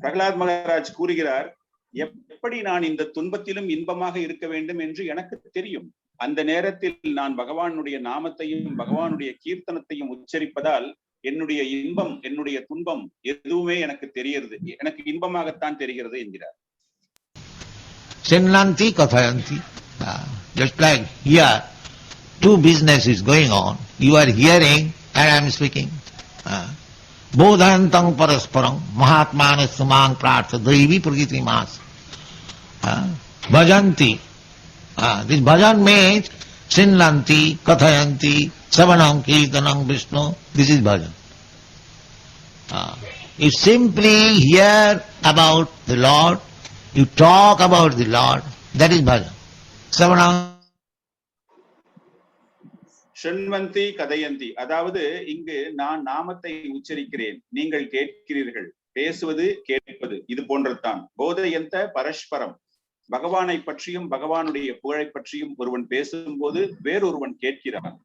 Pralhad Maharaj கூறுகிறார், எப்படி நான் இந்த துன்பத்திலும் இன்பமாக இருக்க வேண்டும் என்று எனக்கு தெரியும். அந்த நேரத்தில் நான் பகவானுடைய நாமத்தையும் பகவானுடைய கீர்த்தனத்தையும் உச்சரிப்பதால் என்னுடைய இன்பம் என்னுடைய துன்பம் எதுவுமே எனக்கு தெரிகிறது, எனக்கு இன்பமாகத்தான் தெரிகிறது என்கிறார். Sinnanti kathayanti. Just like here, two business is going on. You are hearing and I am speaking. Bodhantang parasparam mahatmane sumang prartha daivi pragiti mas. Bhajanti. This bhajan means sinnanti, kathayanti, savanam kirtanam Vishnu. This is bhajan. You simply hear about the Lord, you talk about the Lord, that is bhajan. Savanam. ஷண்வந்தி கதயந்தி. அதாவது இங்கு நான் நாமத்தை உச்சரிக்கிறேன், நீங்கள் கேட்கிறீர்கள், பேசுவது கேட்பது இது போன்றதுதான். போதயந்த பரஸ்பரம், பகவானை பற்றியும் பகவானுடைய புகழை பற்றியும் ஒருவன் பேசும்போது வேறொருவன் கேட்கிறான்.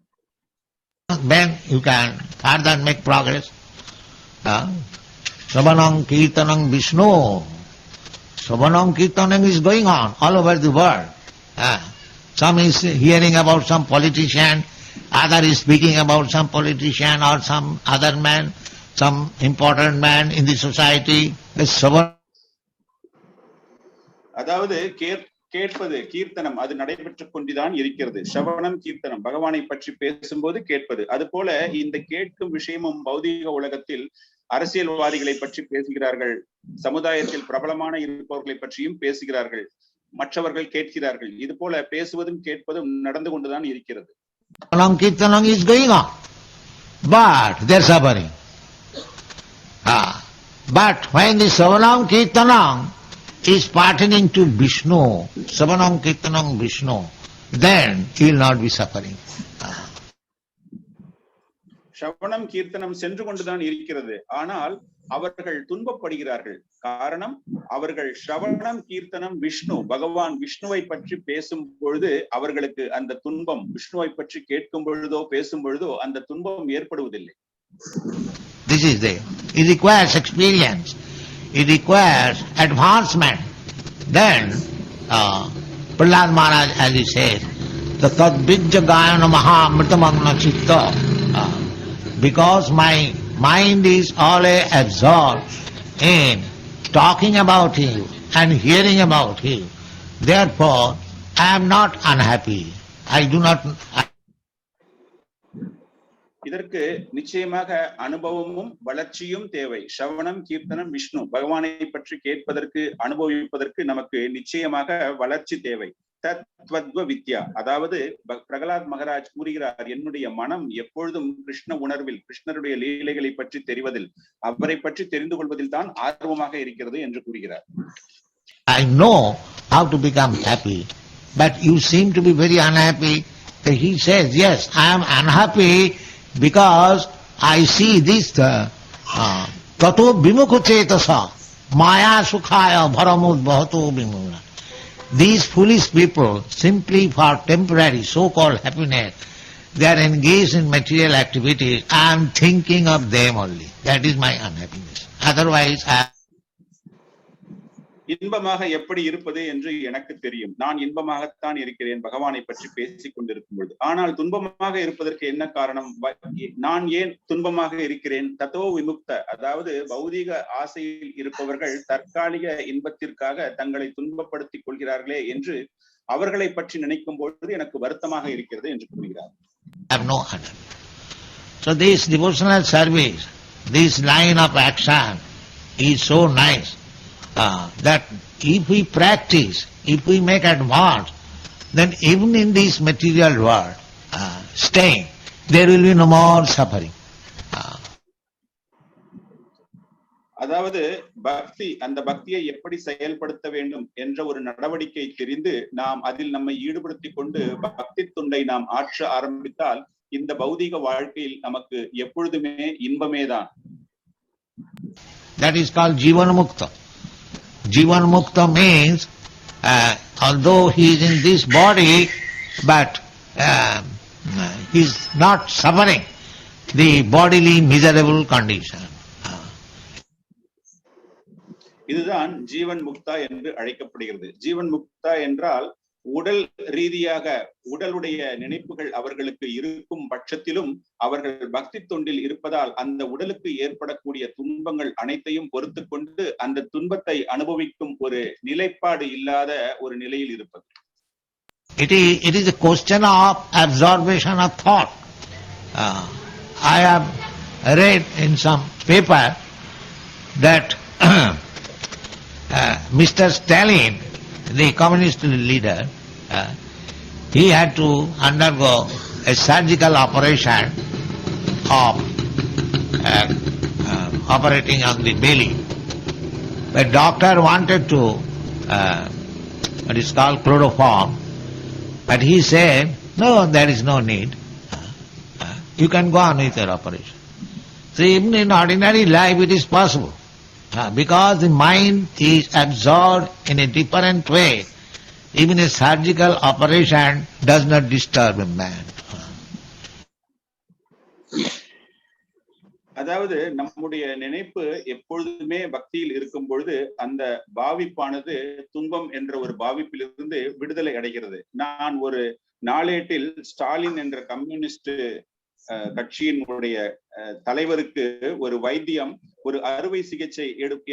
Then you can further make progress. Savanam kirtanam Vishnu. Savanam kirtanam is going on all over the world. Some is hearing about some politician, other is speaking about some politician or some other man, some important man in the society. அதாவது கேட்பது கீர்த்தனம் அது நடைபெற்றுக் கொண்டுதான் இருக்கிறது. சவணம் கீர்த்தனம், பகவானை பற்றி பேசும்போது கேட்பது. அது போல இந்த கேட்கும் விஷயமும் பௌதீக உலகத்தில் அரசியல்வாதிகளை பற்றி பேசுகிறார்கள், சமுதாயத்தில் பிரபலமான இருப்பவர்களை பற்றியும் பேசுகிறார்கள், மற்றவர்கள் கேட்கிறார்கள். இது போல பேசுவதும் கேட்பதும் நடந்து கொண்டுதான் இருக்கிறது. Savanam kirtanam is going on, but they are suffering. But when the Savanam kirtanam is pertaining to Vishnu, Savanam kirtanam Vishnu, then he will not be suffering. சவணம் கீர்த்தனம் சென்று கொண்டுதான் இருக்கிறது, ஆனால் அவர்கள் துன்பப்படுகிறார்கள். காரணம், அவர்கள் ஸ்ரவணம் கீர்த்தனம் விஷ்ணு, பகவான் விஷ்ணுவை பற்றி பேசும் பொழுது அவர்களுக்கு அந்த துன்பம், விஷ்ணுவை பற்றி கேட்கும் பொழுதோ பேசும் பொழுதோ அந்த துன்பம் ஏற்படுவதில்லை. This is there. It requires experience. It requires advancement. Then, Prahlad Maharaj, as he says, the tadvijja gayana maha mritamagna chitta. Because my mind is always absorbed in talking about Him and hearing about Him. Therefore, I am not unhappy. I do not... இதற்கு நிச்சயமாக அனுபவமும் வளர்ச்சியும் தேவை. ஸ்ரவணம் கீர்த்தனம் விஷ்ணு, பகவானை பற்றி கேட்பதற்கு அனுபவிப்பதற்கு நமக்கு நிச்சயமாக வளர்ச்சி தேவை. தத்வத்வ வித்யா, அதாவது பிரகலாத் மகாராஜ் கூறுகிறார், என்னுடைய மனம் எப்பொழுதும் கிருஷ்ண உணர்வில், கிருஷ்ணருடைய லீலைகளை பற்றி தெரிவதில், அவரை பற்றி தெரிந்து கொள்வதில் தான் ஆர்வமாக இருக்கிறது என்று கூறுகிறார். I know how to become happy, but you seem to be very unhappy. He says, yes, I am unhappy because I see this tato vimukha chetasa maya sukhaya bharamud bhato vimuna. These foolish people, simply for temporary so-called happiness, they are engaged in material activities. I am thinking of them only. That is my unhappiness. Otherwise, இன்பமாக எப்படி இருப்பது என்று எனக்கு தெரியும். நான் இன்பமாகத்தான் இருக்கிறேன் பகவானை பற்றி பேசிக் கொண்டிருக்கும் பொழுது. ஆனால் துன்பமாக இருப்பதற்கு என்ன காரணம்? நான் ஏன் துன்பமாக இருக்கிறேன்? தத்தோ விமுக்த, அதாவது பௌதீக ஆசையில் இருப்பவர்கள் தற்காலிக இன்பத்திற்காக தங்களை துன்பப்படுத்திக் கொள்கிறார்களே என்று அவர்களை பற்றி நினைக்கும் பொழுது எனக்கு வருத்தமாக இருக்கிறது என்று கூறுகிறார். have no honor. So this devotional service, this line of action is so nice that if we practice, if we make advance, then even in this material world, staying, there will be no more suffering. அதாவது பக்தி, அந்த பக்தியை எப்படி செயல்படுத்த வேண்டும் என்ற ஒரு நடவடிக்கை தெரிந்து நாம் அதில் நம்மை ஈடுபடுத்திக் கொண்டு பக்தி தொண்டை நாம் ஆற்ற ஆரம்பித்தால் இந்த பௌதிக வாழ்க்கையில் நமக்கு எப்பொழுதுமே இன்பமேதான். That is called Jivan Mukta. Jivan Mukta means although he is in this body, but he is not suffering the bodily miserable condition. இதுதான் ஜீவன் முக்தா என்று அழைக்கப்படுகிறது. ஜீவன் முக்தா என்றால் உடல் ரீதியாக உடலுடைய நினைப்புகள் அவர்களுக்கு இருக்கும் பட்சத்திலும் அவர்கள் பக்தி தொண்டில் இருப்பதால் அந்த உடலுக்கு ஏற்படக்கூடிய துன்பங்கள் அனைத்தையும் பொறுத்து கொண்டு அந்த துன்பத்தை அனுபவிக்கும் ஒரு நிலைப்பாடு இல்லாத ஒரு நிலையில் இருப்பது. It is a question of absorption of thought. I have read in some paper that Mr. Stalin, the communist leader, he had to undergo a surgical operation of operating on the belly. The doctor wanted to, what is called chloroform, but he said, no, there is no need. You can go on with your operation. So even in ordinary life it is possible. Because the mind is absorbed in a different way, even a surgical operation does not disturb a man. அதாவது நம்முடைய நினைப்பு எப்பொழுதுமே பக்தியில் இருக்கும் பொழுது அந்த பாவிப்பானது துன்பம் என்ற ஒரு பாவிப்பிலிருந்து விடுதலை அடைகிறது. நான் ஒரு நாளேட்டில் ஸ்டாலின் என்ற கம்யூனிஸ்ட் கட்சியினுடைய தலைவருக்கு ஒரு வைத்தியம் ஒரு அறுவை சிகிச்சை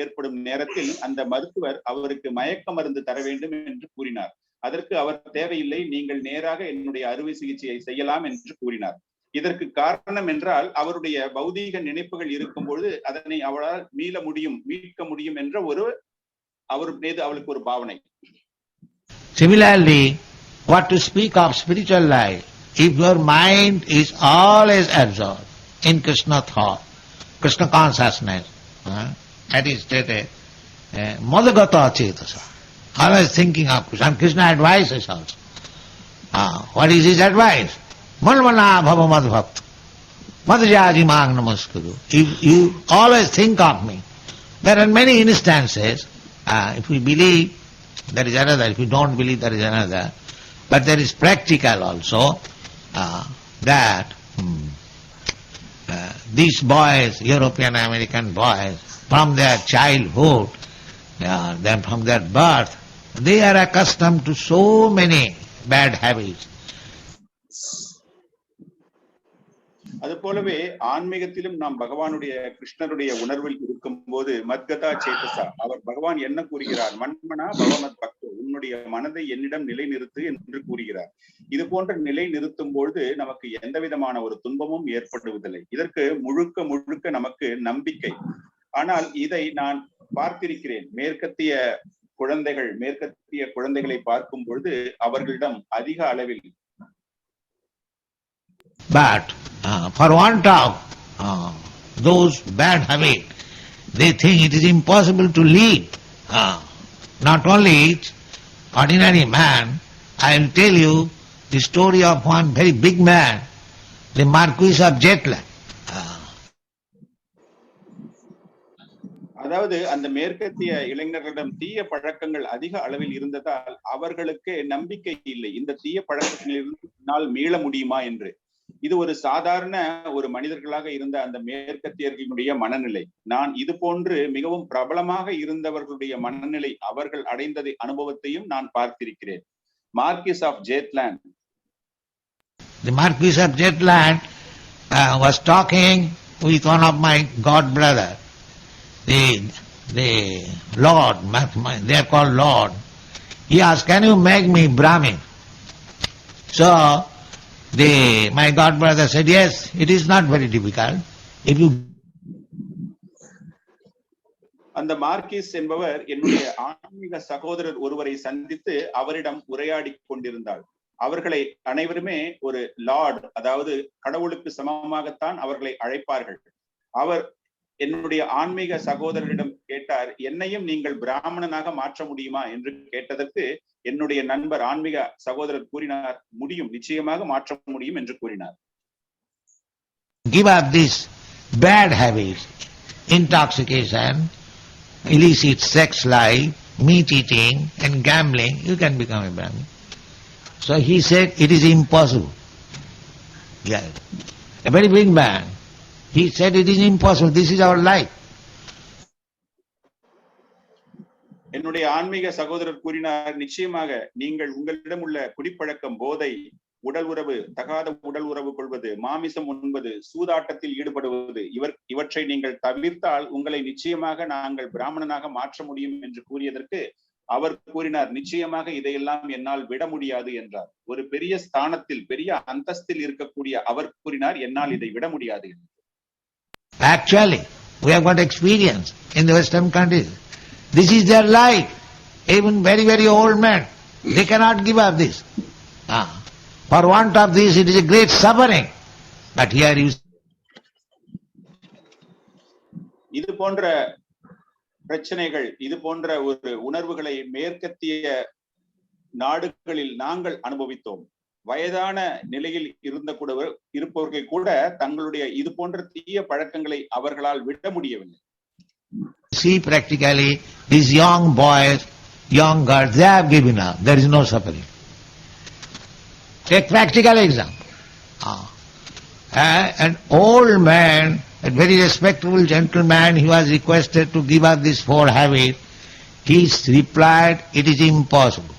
ஏற்படும் நேரத்தில் அந்த மருத்துவர் அவருக்கு மயக்க மருந்து தர வேண்டும் என்று கூறினார். அதற்கு அவர் தேவையில்லை, நீங்கள் நேராக என்னுடைய அறுவை சிகிச்சையை செய்யலாம் என்று கூறினார். இதற்கு காரணம் என்றால் அவருடைய பௌதீக நினைப்புகள் இருக்கும் பொழுது அதனை அவளால் மீட்க முடியும் என்ற ஒரு அவர் மீது அவளுக்கு ஒரு பாவனை. Similarly, what to speak of spiritual life? If your mind is always absorbed in Krishna thought, Krishna consciousness, that is stated, Madagata Chetasa, always thinking of Krishna. And Krishna advises also. What is his advice? Manvana bhava madbhakta, madhyaji mang namaskuru. If you always think of me, there are many instances, if we believe, there is another, if you don't believe, there is another, but there is practical also, that these boys, European American boys, from their childhood, then from their birth, they are accustomed to so many bad habits. அது போலவே ஆன்மீகத்திலும் நாம் பகவானுடைய கிருஷ்ணருடைய உணர்வில் இருக்கும் போது மத்கதா சேதசா, அவர் பகவான் என்ன கூறுகிறார்? மன்மனா பவமத் பக்தோ, உன்னுடைய மனதை என்னிடம் நிலை நிறுத்து என்று கூறுகிறார். இது போன்ற நிலை நிறுத்தும் பொழுது நமக்கு எந்த விதமான ஒரு துன்பமும் ஏற்படுவதில்லை. இதற்கு முழுக்க நமக்கு நம்பிக்கை. ஆனால் இதை நான் பார்த்திருக்கிறேன். மேற்கத்திய குழந்தைகளை பார்க்கும் பொழுது அவர்களிடம் அதிக அளவில் But for want of those bad habits, they think it is impossible to lead. Not only ordinary man, I will tell you the story of one very big man, the Marquis of Jetland. அதாவது அந்த மேற்கத்திய இளைஞர்களிடம் தீய பழக்கங்கள் அதிக அளவில் இருந்ததால் அவர்களுக்கு நம்பிக்கை இல்லை, இந்த தீய பழக்கங்களில் மீள முடியுமா என்று. இது ஒரு சாதாரண ஒரு மனிதர்களாக இருந்த அந்த மேற்கத்தியர்களுடைய மனநிலை. நான் இது போன்று மிகவும் பிரபலமாக இருந்தவர்களுடைய மனநிலை, அவர்கள் அடைந்ததை அனுபவத்தையும் நான் பார்த்திருக்கிறேன். Marquis of Jetland. The Marquis of Jetland was talking with one of my god brother, the Lord, they are called Lord. He asked, can you make me Brahmin? So, my god brother said, yes, it is not very difficult. If you அந்த மார்க்கிஸ் என்பவர் என்னுடைய ஆன்மீக சகோதரர் ஒருவரை சந்தித்து அவரிடம் உரையாடி கொண்டிருந்தார். அவர்களை அனைவருமே ஒரு லார்ட், அதாவது கடவுளுக்கு சமமாகத்தான் அவர்களை அழைப்பார்கள். அவர் என்னுடைய ஆன்மீக சகோதரரிடம் கேட்டார், என்னையும் நீங்கள் பிராமணனாக மாற்ற முடியுமா என்று கேட்டதற்கு என்னுடைய நண்பர் ஆன்மீக சகோதரர் கூறினார், முடியும், நிச்சயமாக மாற்ற முடியும் என்று கூறினார். give up this bad habits, intoxication, illicit sex life, meat eating and gambling, you can become a Brahmin. So he said, it is impossible. Yeah. A very big man. He said, it is impossible, this is our life. என்னுடைய ஆன்மீக சகோதரர் கூறினார், நிச்சயமாக நீங்கள் உங்களிடம் உள்ள குடிப்பழக்கம், போதை, உடல் உறவு, தகாத உடல் உறவு கொள்வது, மாமிசம் உண்பது, சூதாட்டத்தில் ஈடுபடுவது, இவற்றை நீங்கள் தவிர்த்தால் உங்களை நிச்சயமாக நாங்கள் பிராமணனாக மாற்ற முடியும் என்று கூறியதற்கு அவர் கூறினார், நிச்சயமாக இதையெல்லாம் என்னால் விட முடியாது என்றார். ஒரு பெரிய ஸ்தானத்தில், பெரிய அந்தஸ்தில் இருக்கக்கூடிய அவர் கூறினார், என்னால் இதை விட முடியாது. Actually, we have got experience in the Western countries. This is their life. Even very, very old men, they cannot give up this. For want of this, it is a great suffering. But here you இது போன்ற பிரச்சனைகள், இது போன்ற ஒரு உணர்வுகளை மேற்கத்திய நாடுகளில் நாங்கள் அனுபவித்தோம். வயதான நிலையில் இருப்பவர்கள் கூட தங்களுடைய இது போன்ற தீய பழக்கங்களை அவர்களால் விட முடியவில்லை. see practically these young boys, young girls, they have given up. There is no suffering. Take practical example. An old man, a very respectable gentleman, he was requested to give up this 4 habits. He replied, it is impossible.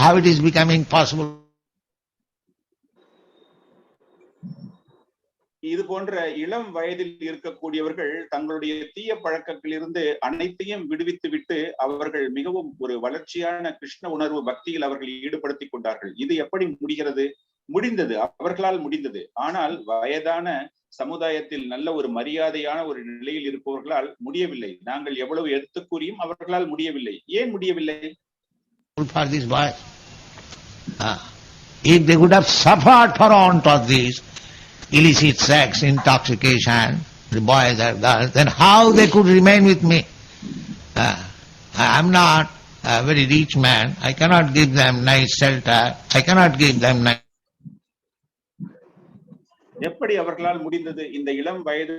How it is becoming possible? இது போன்ற இளம் வயதில் இருக்கக்கூடியவர்கள் தங்களுடைய தீய பழக்கத்திலிருந்து அனைத்தையும் விடுவித்து விட்டு அவர்கள் மிகவும் ஒரு வளர்ச்சியான கிருஷ்ண உணர்வு பக்தியில் அவர்கள் ஈடுபடுத்திக் கொண்டார்கள். இது எப்படி முடிகிறது? முடிந்தது, அவர்களால் முடிந்தது. ஆனால் வயதான சமுதாயத்தில் நல்ல ஒரு மரியாதையான ஒரு நிலையில் இருப்பவர்களால் முடியவில்லை. நாங்கள் எவ்வளவு எடுத்து கூறியும் அவர்களால் முடியவில்லை. ஏன் முடியவில்லை? For this boy, if they would have suffered for want of this illicit sex, intoxication, the boys are girls, then how they could remain with me? I am not a very rich man. I cannot give them nice shelter. I cannot give them nice. எப்படி அவர்களால் முடிந்தது? இந்த இளம் வயது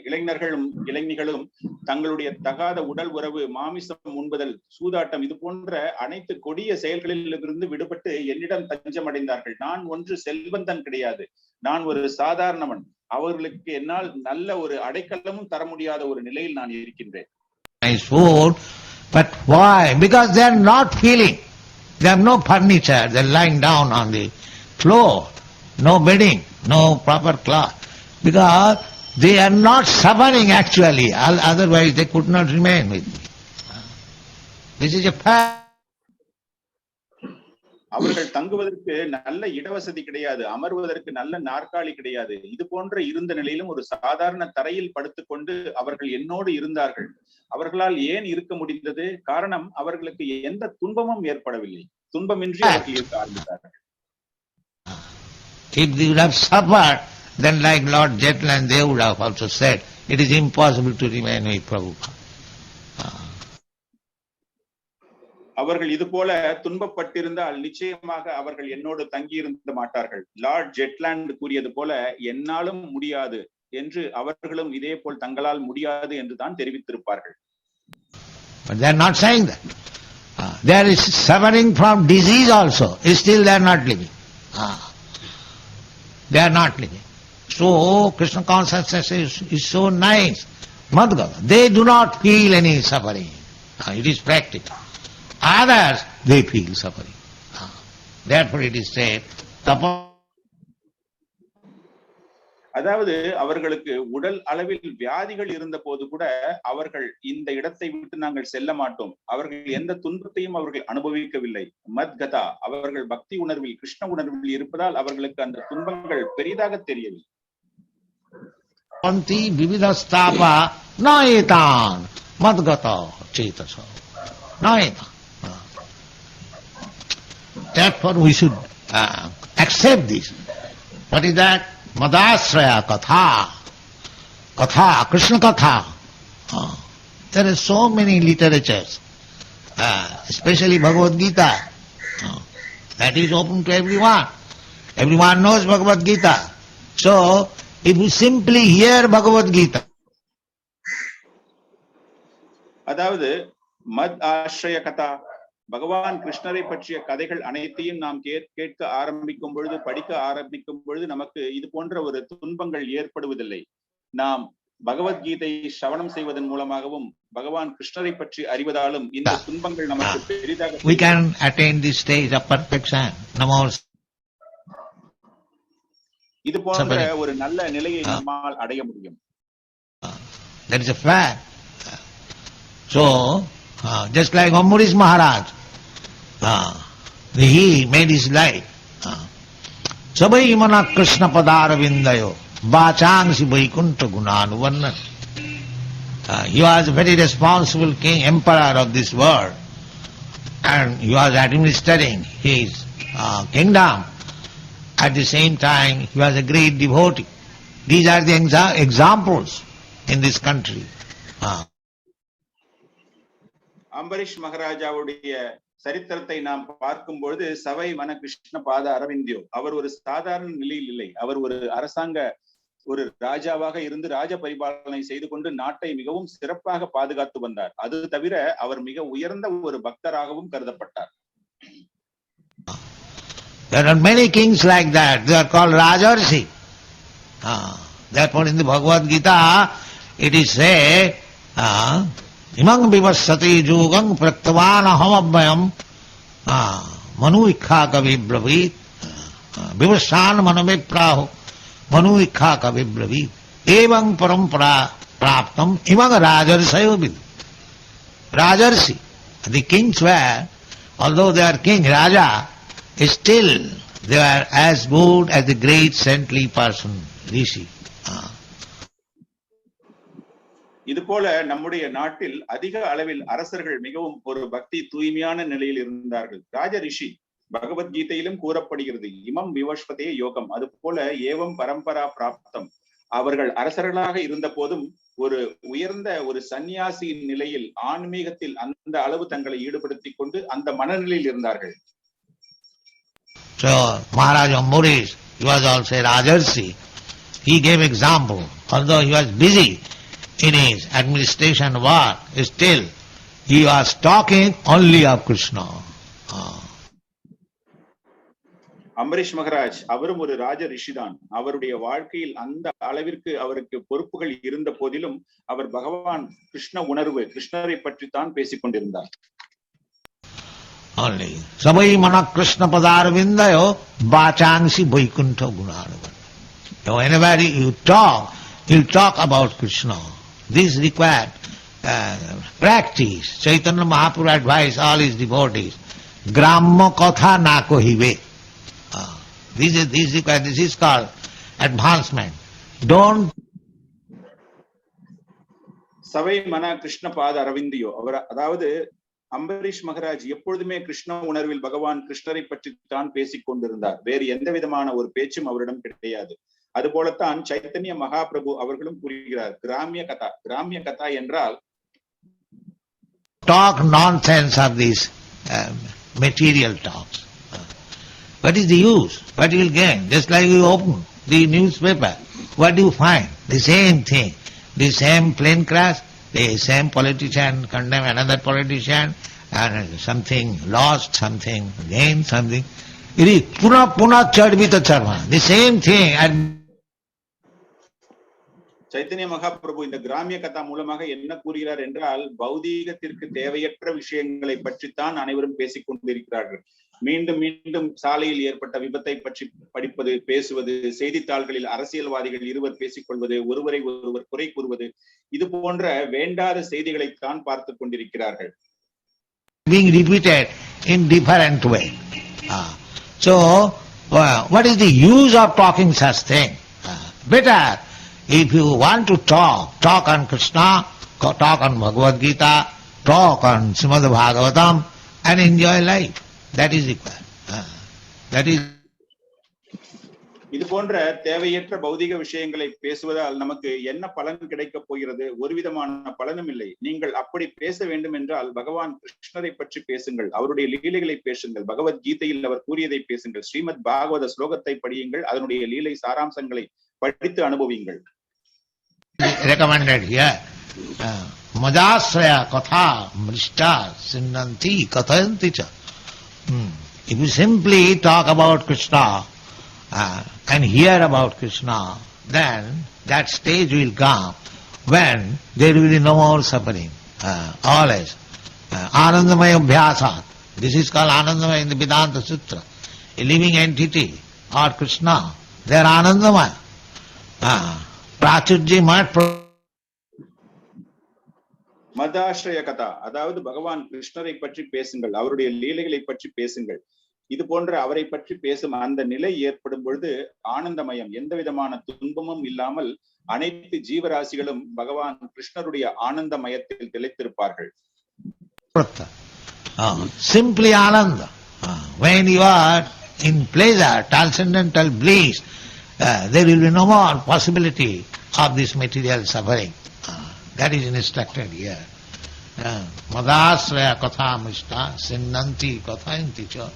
இளைஞர்களும் இளைஞர்களும் தங்களுடைய தகாத உடல் உறவு, மாமிசம் உண்பதல், சூதாட்டம், இது போன்ற அனைத்து கொடிய செயல்களில் இருந்து விடுபட்டு என்னிடம் தஞ்சம் அடைந்தார்கள். நான் ஒன்று செல்வந்தன் கிடையாது, நான் ஒரு சாதாரணவன். அவர்களுக்கு என்னால் நல்ல ஒரு அடைக்கலமும் தர முடியாத ஒரு நிலையில் நான் இருக்கின்றேன். Nice food, but why? Because they are not feeling. They have no furniture. They are lying down on the floor, no bedding, no proper cloth. Because they are not suffering actually. Otherwise they could not remain with me. This is a fact. அவர்கள் தங்குவதற்கு நல்ல இடவசதி கிடையாது, அமர்வதற்கு நல்ல நாற்காலி கிடையாது. இது போன்ற இருந்த நிலையிலும் ஒரு சாதாரண தரையில் படுத்துக்கொண்டு அவர்கள் என்னோடு இருந்தார்கள். அவர்களால் ஏன் இருக்க முடிந்தது? காரணம், அவர்களுக்கு எந்த துன்பமும் ஏற்படவில்லை. துன்பமின்றி அவர்கள் இருக்க ஆரம்பித்தார்கள். If they would have suffered, then like Lord Jetland, they would have also said, it is impossible to remain with Prabhupada. அவர்கள் இது போல துன்பப்பட்டிருந்தால் நிச்சயமாக அவர்கள் என்னோடு தங்கி இருந்த மாட்டார்கள். லார்ட் ஜெட்லாண்ட் கூறியது போல, என்னாலும் முடியாது என்று அவர்களும் இதே போல் தங்களால் முடியாது என்று தான் தெரிவித்திருப்பார்கள். But they are not saying that. There is suffering from disease also. Still they are not living. They are not living. So Krishna consciousness is so nice. Madhgava. They do not feel any suffering. It is practical. Others, they feel suffering. Therefore it is said, tapa. அதாவது அவர்களுக்கு உடல் அளவில் வியாதிகள் இருந்த போது கூட அவர்கள் இந்த இடத்தை விட்டு நாங்கள் செல்ல மாட்டோம், அவர்கள் எந்த துன்பத்தையும் அவர்கள் அனுபவிக்கவில்லை. மத்கதா, அவர்கள் பக்தி உணர்வில் கிருஷ்ண உணர்வில் இருப்பதால் அவர்களுக்கு அந்த துன்பங்கள் பெரிதாக தெரியவில்லை. விவிதஸ்தாபா நாயதான் மத்கதா சேதசா நாயதான். Therefore we should accept this. What is that? Madasraya Katha. Katha, Krishna Katha. There are so many literatures, especially Bhagavad Gita. That is open to everyone. Everyone knows Bhagavad Gita. So, if you simply hear Bhagavad Gita, அதாவது மத் ஆஸ்ரய கதா, பகவான் கிருஷ்ணரை பற்றிய கதைகள் அனைத்தையும் நாம் கேட்க ஆரம்பிக்கும் பொழுது, படிக்க ஆரம்பிக்கும் பொழுது நமக்கு இது போன்ற ஒரு துன்பங்கள் ஏற்படுவதில்லை. நாம் பகவத்கீதை சிரவணம் செய்வதன் மூலமாகவும் பகவான் கிருஷ்ணரை பற்றி அறிவதாலும் இந்த துன்பங்கள் நமக்கு பெரிதாக we can attain this stage of perfection. இது போன்ற ஒரு நல்ல நிலையை நம்மால் அடைய முடியும். That is a fact. So, just like Ambarish Maharaj, he made his life. Sabai mana Krishna padara vindayo bachangsi vaikuntha gunanuvanna. He was a very responsible king, emperor of this world, and he was administering his kingdom. At the same time, he was a great devotee. These are the examples in this country. Ambareesh மகாராஜாவுடைய சரித்திரத்தை நாம் பார்க்கும் பொழுது சவை மன கிருஷ்ண பாத அரவிந்தியோ, அவர் ஒரு சாதாரண நிலையில் இல்லை. அவர் ஒரு அரசாங்க ஒரு ராஜாவாக இருந்து ராஜ பரிபாலனை செய்து கொண்டு நாட்டை மிகவும் சிறப்பாக பாதுகாத்து வந்தார். அது தவிர அவர் மிக உயர்ந்த ஒரு பக்தராகவும் கருதப்பட்டார். There are many kings like that. They are called Rajarsi. Therefore in the Bhagavad Gita it is said, imang vivassati jugam praktavana hamabhyam manu ikha kavi bravit vivassan manavipraho manu ikha kavi bravit evang parampara praptam imang rajarsayo vid. Rajarsi, the kings were, although they are king, Raja, still they are as good as the great saintly person, Rishi. இது போல நம்முடைய நாட்டில் அதிக அளவில் அரசர்கள் மிகவும் ஒரு பக்தி தூய்மையான நிலையில் இருந்தார்கள். ராஜ ரிஷி, பகவத்கீதையிலும் கூறப்படுகிறது, இமம் விவஸ்வதே யோகம். அது போல ஏவம் பரம்பரா பிராப்தம். அவர்கள் அரசர்களாக இருந்த போதும் ஒரு உயர்ந்த ஒரு சன்னியாசியின் நிலையில் ஆன்மீகத்தில் அந்த அளவு தங்களை ஈடுபடுத்திக் கொண்டு அந்த மனநிலையில் இருந்தார்கள். So Maharaj Ambarish, he was also a Rajarsi. He gave example. Although he was busy in his administration work, still he was talking only of Krishna. Ambareesh Maharaj அவரும் ஒரு ராஜ ரிஷிதான். அவருடைய வாழ்க்கையில் அந்த அளவிற்கு அவருக்கு பொறுப்புகள் இருந்த போதிலும் அவர் பகவான் கிருஷ்ண உணர்வு, கிருஷ்ணரை பற்றி தான் பேசிக் கொண்டிருந்தார். Only Sabai mana Krishna padarvindayo bachangsi vaikuntha gunanuvan. Whenever you talk, you talk about Krishna. This required practice. Chaitanya Mahaprabhu advised all his devotees, Gramma katha na kohive. This is called advancement. Don't சவை மன கிருஷ்ண பாத அரவிந்தியோ, அவர் அதாவது அம்பரீஷ் மகாராஜ் எப்பொழுதுமே கிருஷ்ண உணர்வில் பகவான் கிருஷ்ணரை பற்றி தான் பேசிக் கொண்டிருந்தார். வேறு எந்த விதமான ஒரு பேச்சும் அவரிடம் கிடையாது. அது போலத்தான் சைத்தன்ய மகாபிரபு அவர்களும் கூறுகிறார், கிராமிய கதா. கிராமிய கதா என்றால் talk nonsense of these material talks. What is the use? What you will gain? Just like you open the newspaper, what do you find? The same thing. The same plane crash, the same politician condemn another politician, and something lost, something gained, something. It is puna chadvita charma. The same thing. And Chaitanya Mahaprabhu இந்த கிராமிய கதா மூலமாக என்ன கூறுகிறார் என்றால், பௌதீகத்திற்கு தேவையற்ற விஷயங்களை பற்றித்தான் அனைவரும் பேசிக் கொண்டிருக்கிறார்கள். மீண்டும் மீண்டும் சாலையில் ஏற்பட்ட விபத்தை பற்றி படிப்பது, பேசுவது, செய்தித்தாள்களில் அரசியல்வாதிகள் இருவர் பேசிக் கொள்வது, ஒருவரை ஒருவர் குறை கூறுவது, இது போன்ற வேண்டாத செய்திகளைத்தான் பார்த்து கொண்டிருக்கிறார்கள். being repeated in different way. So, what is the use of talking such thing? Better, if you want to talk on Krishna, talk on Bhagavad Gita, talk on Srimad Bhagavatam, and enjoy life. That is required. That is. இது போன்ற தேவையற்ற பௌதிக விஷயங்களை பேசுவதால் நமக்கு என்ன பலன் கிடைக்கப் போகிறது? ஒரு விதமான பலனும் இல்லை. நீங்கள் அப்படி பேச வேண்டும் என்றால் பகவான் கிருஷ்ணரை பற்றி பேசுங்கள், அவருடைய லீலைகளை பேசுங்கள், பகவத்கீதையில் அவர் கூறியதை பேசுங்கள், ஸ்ரீமத் பாகவத ஸ்லோகத்தை படியுங்கள், அதனுடைய லீலை சாராம்சங்களை படித்து அனுபவியுங்கள். Recommended here. Madasraya katha mrishta sinnanti kathayanti cha. If you simply talk about Krishna and hear about Krishna, then that stage will come when there will be no more suffering. Always. Anandamaya abhyasat. This is called Anandamaya in the Vedanta Sutra. A living entity or Krishna, they are Anandamaya. Prachurji mat. மதாஸ்ரய கதா, அதாவது பகவான் கிருஷ்ணரை பற்றி பேசுங்கள், அவருடைய லீலைகளை பற்றி பேசுங்கள். இது போன்ற அவரை பற்றி பேசும் அந்த நிலை ஏற்படும் பொழுது ஆனந்தமயம், எந்த விதமான துன்பமும் இல்லாமல் அனைத்து ஜீவராசிகளும் பகவான் கிருஷ்ணருடைய ஆனந்தமயத்தில் திளைத்திருப்பார்கள். Simply Ananda. When you are in pleasure, transcendental bliss, there will be no more possibility of this material suffering. That is instructed here. Madasraya katha mishta sinnanti kathayanti cha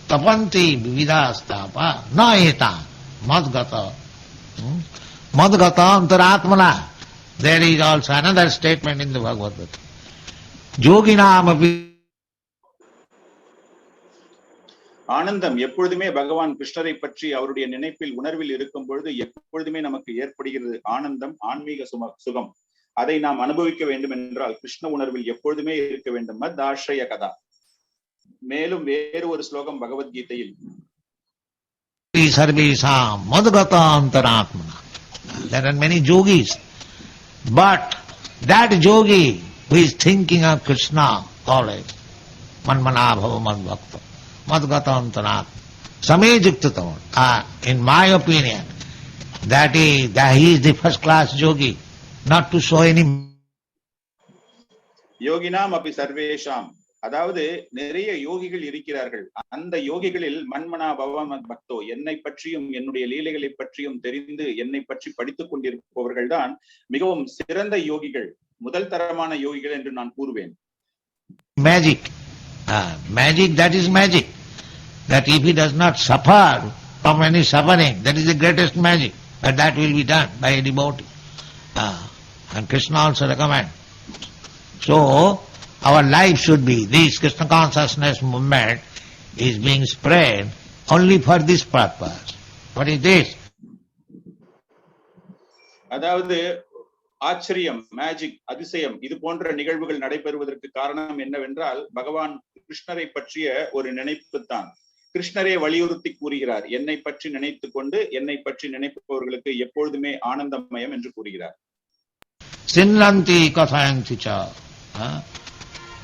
tapanti vividastapa na etam madgata. Madgata antaratmana. There is also another statement in the Bhagavad Gita. Yoginam api. ஆனந்தம் எப்பொழுதுமே பகவான் கிருஷ்ணரை பற்றி அவருடைய நினைப்பில் உணர்வில் இருக்கும் பொழுது எப்பொழுதுமே நமக்கு ஏற்படுகிறது ஆனந்தம், ஆன்மீக சுகம். அதை நாம் அனுபவிக்க வேண்டும் என்றால் கிருஷ்ண உணர்வில் எப்பொழுதுமே இருக்க வேண்டும். மத் ஆஸ்ரய கதா. மேலும் வேறு ஒரு ஸ்லோகம் பகவத்கீதையில், Sarvesam madgata antaratmana. There are many yogis, but that yogi who is thinking of Krishna always, manmana bhava madbhakta, madgata antaratmana, samejuktatam. In my opinion, he is the first class yogi, not to show any. யோகினாம் அப்படி சர்வேஷாம், அதாவது நிறைய யோகிகள் இருக்கிறார்கள். அந்த யோகிகளில் மன்மனா பவமத் பக்தோ, என்னை பற்றியும் என்னுடைய லீலைகளை பற்றியும் தெரிந்து என்னை பற்றி படித்துக் கொண்டிருப்பவர்கள் தான் மிகவும் சிறந்த யோகிகள், முதல் தரமான யோகிகள் என்று நான் கூறுவேன். Magic. Magic, that is magic. That if he does not suffer from any suffering, that is the greatest magic. But that will be done by a devotee. And Krishna also recommends. So, our life should be, this Krishna consciousness movement is being spread only for this purpose. What is this? அதாவது ஆச்சரியம், magic, அதிசயம், இது போன்ற நிகழ்வுகள் நடைபெறுவதற்கு காரணம் என்னவென்றால் பகவான் கிருஷ்ணரை பற்றிய ஒரு நினைப்பு தான். கிருஷ்ணரே வலியுறுத்தி கூறுகிறார், என்னை பற்றி நினைத்து கொண்டு என்னை பற்றி நினைப்பவர்களுக்கு எப்பொழுதுமே ஆனந்தமயம் என்று கூறுகிறார். Sinnanti kathayanti cha.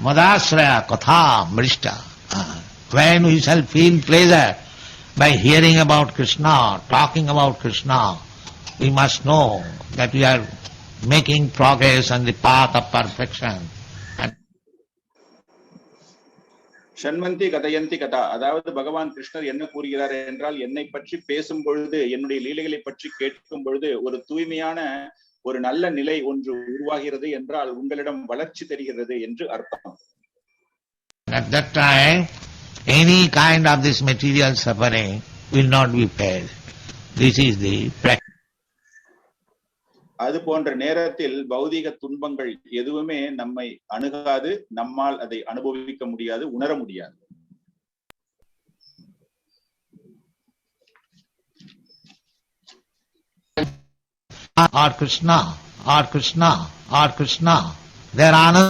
Madasraya katha mrishta. When we shall feel pleasure by hearing about Krishna, talking about Krishna, we must know that we are making progress on the path of perfection. ஷண்மந்தி கதயந்தி கதா, அதாவது பகவான் கிருஷ்ணர் என்ன கூறுகிறார் என்றால், என்னை பற்றி பேசும் பொழுது, என்னுடைய லீலைகளை பற்றி கேட்கும் பொழுது ஒரு தூய்மையான ஒரு நல்ல நிலை ஒன்று உருவாகிறது என்றால் உங்களிடம் வளர்ச்சி தெரிகிறது என்று அர்த்தம். At that time, any kind of this material suffering will not be felt. This is the practice. அது போன்ற நேரத்தில் பௌதீக துன்பங்கள் எதுவுமே நம்மை அணுகாது, நம்மால் அதை அனுபவிக்க முடியாது, உணர முடியாது. Or Krishna, or Krishna, or Krishna. There are no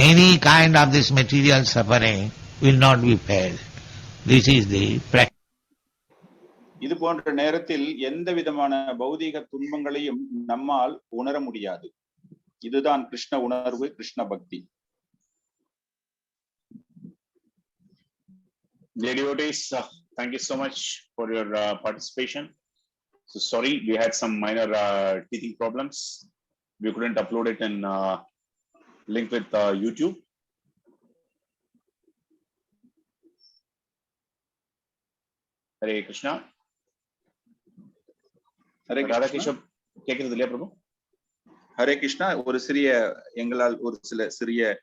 any kind of this material suffering will not be felt. This is the practice. இது போன்ற நேரத்தில் எந்த விதமான பௌதீக துன்பங்களையும் நம்மால் உணர முடியாது. இதுதான் கிருஷ்ண உணர்வு, கிருஷ்ண பக்தி. Dear devotees, thank you so much for your participation. So sorry, we had some minor teething problems. We couldn't upload it in link with YouTube. Hare Krishna. Hare Radha Krishna. Kishore கேக்குறது இல்லையா பிரபு? ஹரே கிருஷ்ணா. ஒரு சிறிய எங்களால் ஒரு சில சிறிய